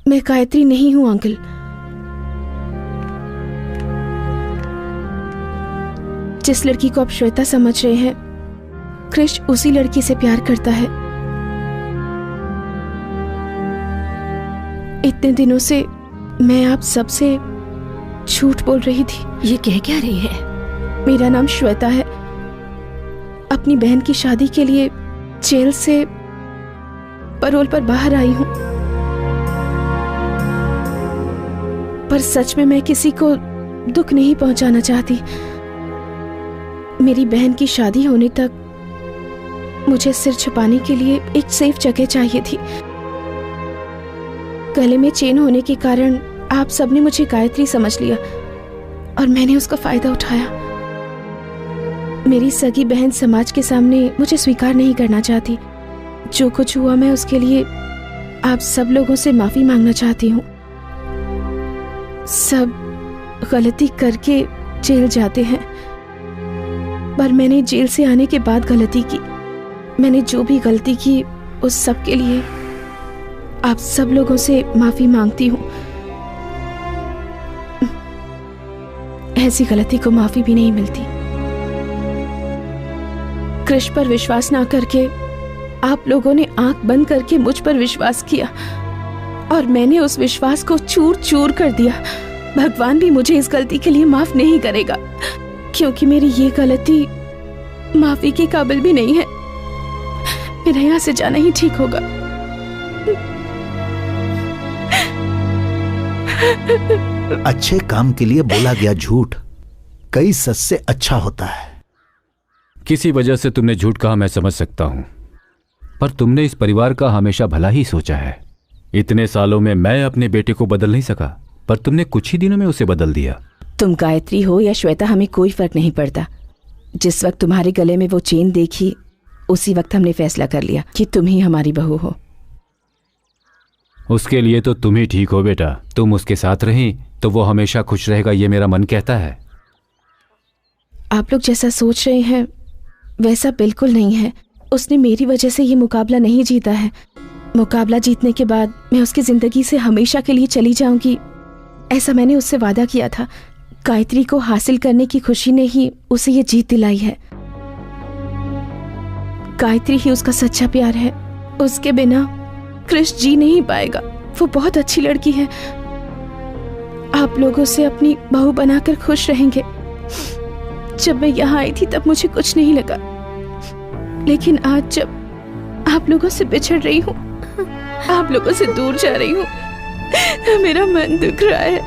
मैं गायत्री नहीं हूँ अंकल। जिस लड़की को आप श्वेता समझ रहे हैं, कृष उसी लड़की से प्यार करता है। इतने दिनों से मैं आप सबसे झूठ बोल रही थी। ये कह क्या रही है? मेरा नाम श्वेता है। अपनी बहन की शादी के लिए जेल से पैरोल पर बाहर आई हूं, पर सच में मैं किसी को दुख नहीं पहुंचाना चाहती। मेरी बहन की शादी होने तक मुझे सिर छुपाने के लिए एक सेफ जगह चाहिए थी। गले में चेन होने के कारण आप सबने मुझे गायत्री समझ लिया और मैंने उसका फायदा उठाया। मेरी सगी बहन समाज के सामने मुझे स्वीकार नहीं करना चाहती। जो कुछ हुआ मैं उसके लिए आप सब लोगों से माफी मांगना चाहती हूँ। सब गलती करके जेल जाते हैं, पर मैंने जेल से आने के बाद गलती की। मैंने जो भी गलती की उस सब के लिए आप सब लोगों से माफी मांगती हूँ। ऐसी गलती को माफी भी नहीं मिलती। कृष्ण पर विश्वास ना करके आप लोगों ने आंख बंद करके मुझ पर विश्वास किया और मैंने उस विश्वास को चूर चूर कर दिया। भगवान भी मुझे इस गलती के लिए माफ नहीं करेगा, क्योंकि मेरी ये गलती माफी के काबिल भी नहीं है। मेरा यहाँ से जाना ही ठीक होगा। अच्छे काम के लिए बोला गया झूठ कई सच से अच्छा होता है। किसी वजह से तुमने झूठ कहा, मैं समझ सकता हूं, पर तुमने इस परिवार का हमेशा भला ही सोचा है। इतने सालों में मैं अपने बेटे को बदल नहीं सका, पर तुमने कुछ ही दिनों में उसे बदल दिया। तुम गायत्री हो या श्वेता, हमें कोई फर्क नहीं पड़ता। जिस वक्त तुम्हारे गले में वो चेन देखी उसी वक्त हमने फैसला कर लिया कि तुम ही हमारी बहू हो। उसके लिए तो तुम ही ठीक हो बेटा। तुम उसके साथ रही तो वो हमेशा खुश रहेगा, ये मेरा मन कहता है। आप लोग जैसा सोच रहे हैं वैसा बिल्कुल नहीं है। उसने मेरी वजह से ये मुकाबला नहीं जीता है। मुकाबला जीतने के बाद मैं उसकी जिंदगी से हमेशा के लिए चली जाऊंगी, ऐसा मैंने उससे वादा किया था। गायत्री को हासिल करने की खुशी ने ही उसे ये जीत दिलाई है। गायत्री ही उसका सच्चा प्यार है। उसके बिना कृष्ण जी नहीं पाएगा। वो बहुत अच्छी लड़की है। आप लोगों से अपनी बहू बनाकर खुश रहेंगे। जब मैं यहाँ आई थी तब मुझे कुछ नहीं लगा, लेकिन आज जब आप लोगों से बिछड़ रही हूँ, आप लोगों से दूर जा रही हूँ, तो मेरा मन दुख रहा है।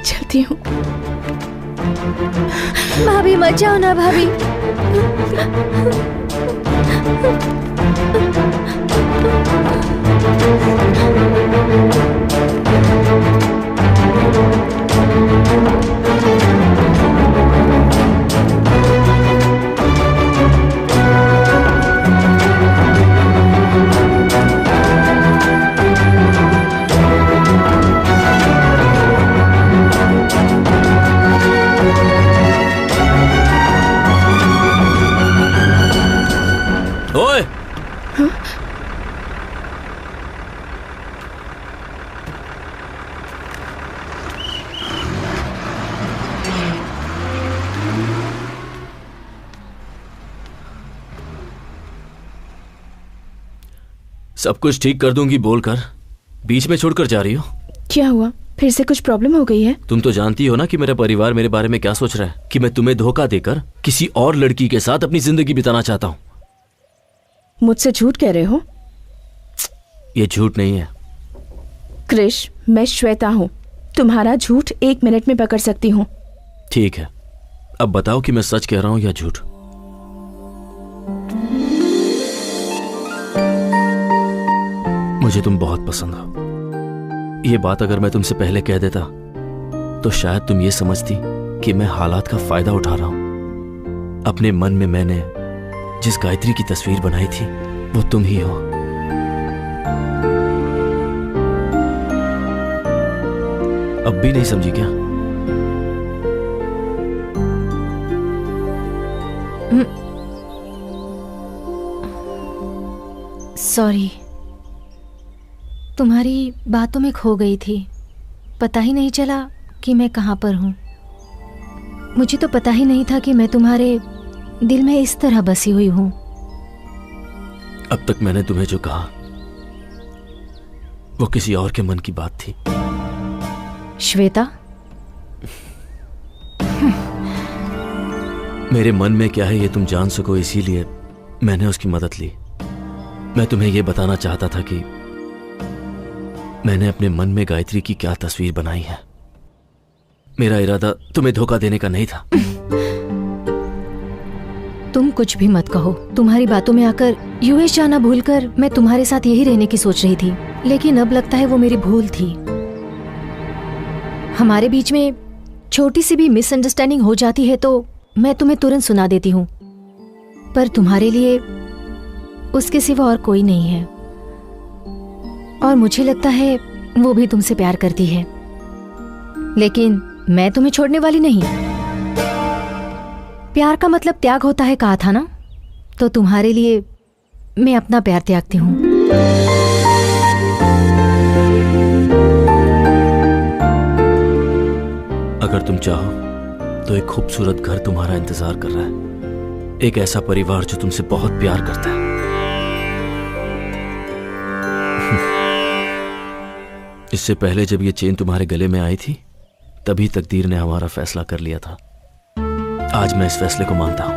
चलती हूँ। भाभी मत जाओ ना भाभी। ओए! सब कुछ ठीक कर दूंगी बोलकर बीच में छोड़कर जा रही हो। क्या हुआ? फिर से कुछ प्रॉब्लम हो गई है? तुम तो जानती हो ना कि मेरा परिवार मेरे बारे में क्या सोच रहा है, कि मैं तुम्हें धोखा देकर किसी और लड़की के साथ अपनी जिंदगी बिताना चाहता हूँ। मुझसे झूठ कह रहे हो? ये झूठ नहीं है कृष, मैं श्वेता हूँ। तुम्हारा झूठ 1 मिनट में पकड़ सकती हूँ। ठीक है, अब बताओ कि मैं सच कह रहा हूँ या झूठ। मुझे तुम बहुत पसंद हो। ये बात अगर मैं तुमसे पहले कह देता तो शायद तुम ये समझती कि मैं हालात का फायदा उठा रहा हूं। अपने मन में मैंने जिस गायत्री की तस्वीर बनाई थी वो तुम ही हो। अब भी नहीं समझी क्या? सॉरी, तुम्हारी बातों में खो गई थी। पता ही नहीं चला कि मैं कहाँ पर हूँ। मुझे तो पता ही नहीं था कि मैं तुम्हारे दिल में इस तरह बसी हुई हूँ। अब तक मैंने तुम्हें जो कहा वो किसी और के मन की बात थी। श्वेता, मेरे मन में क्या है ये तुम जान सको, इसीलिए मैंने उसकी मदद ली। मैं तुम्हें यह बताना चाहता था कि मैंने अपने मन में गायत्री की क्या तस्वीर बनाई है। मेरा इरादा तुम्हें धोखा देने का नहीं था। तुम कुछ भी मत कहो। तुम्हारी बातों में आकर यूएस जाना भूलकर मैं तुम्हारे साथ यही रहने की सोच रही थी, लेकिन अब लगता है वो मेरी भूल थी। हमारे बीच में छोटी सी भी मिसअंडरस्टैंडिंग हो जाती है तो मैं तुम्हें तुरंत सुना देती हूँ, पर तुम्हारे लिए उसके सिवा और कोई नहीं है। और मुझे लगता है वो भी तुमसे प्यार करती है, लेकिन मैं तुम्हें छोड़ने वाली नहीं। प्यार का मतलब त्याग होता है कहा था ना, तो तुम्हारे लिए मैं अपना प्यार त्यागती हूँ। अगर तुम चाहो तो एक खूबसूरत घर तुम्हारा इंतजार कर रहा है, एक ऐसा परिवार जो तुमसे बहुत प्यार करता है। इससे पहले जब ये चेन तुम्हारे गले में आई थी तभी तकदीर ने हमारा फैसला कर लिया था। आज मैं इस फैसले को मानता हूं।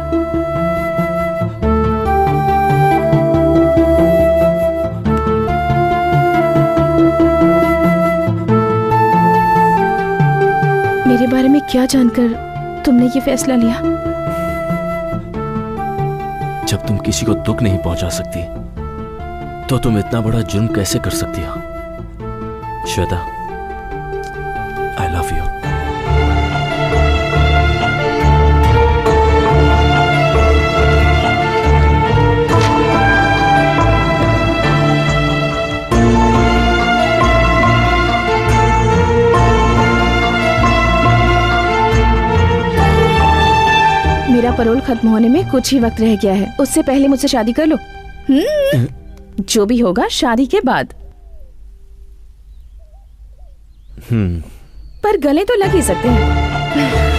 मेरे बारे में क्या जानकर तुमने ये फैसला लिया? जब तुम किसी को दुख नहीं पहुंचा सकती तो तुम इतना बड़ा जुर्म कैसे कर सकती हो? श्वेता, आई लव यू। मेरा पैरोल खत्म होने में कुछ ही वक्त रह गया है, उससे पहले मुझसे शादी कर लो। जो भी होगा शादी के बाद। पर गले तो लग ही सकते हैं।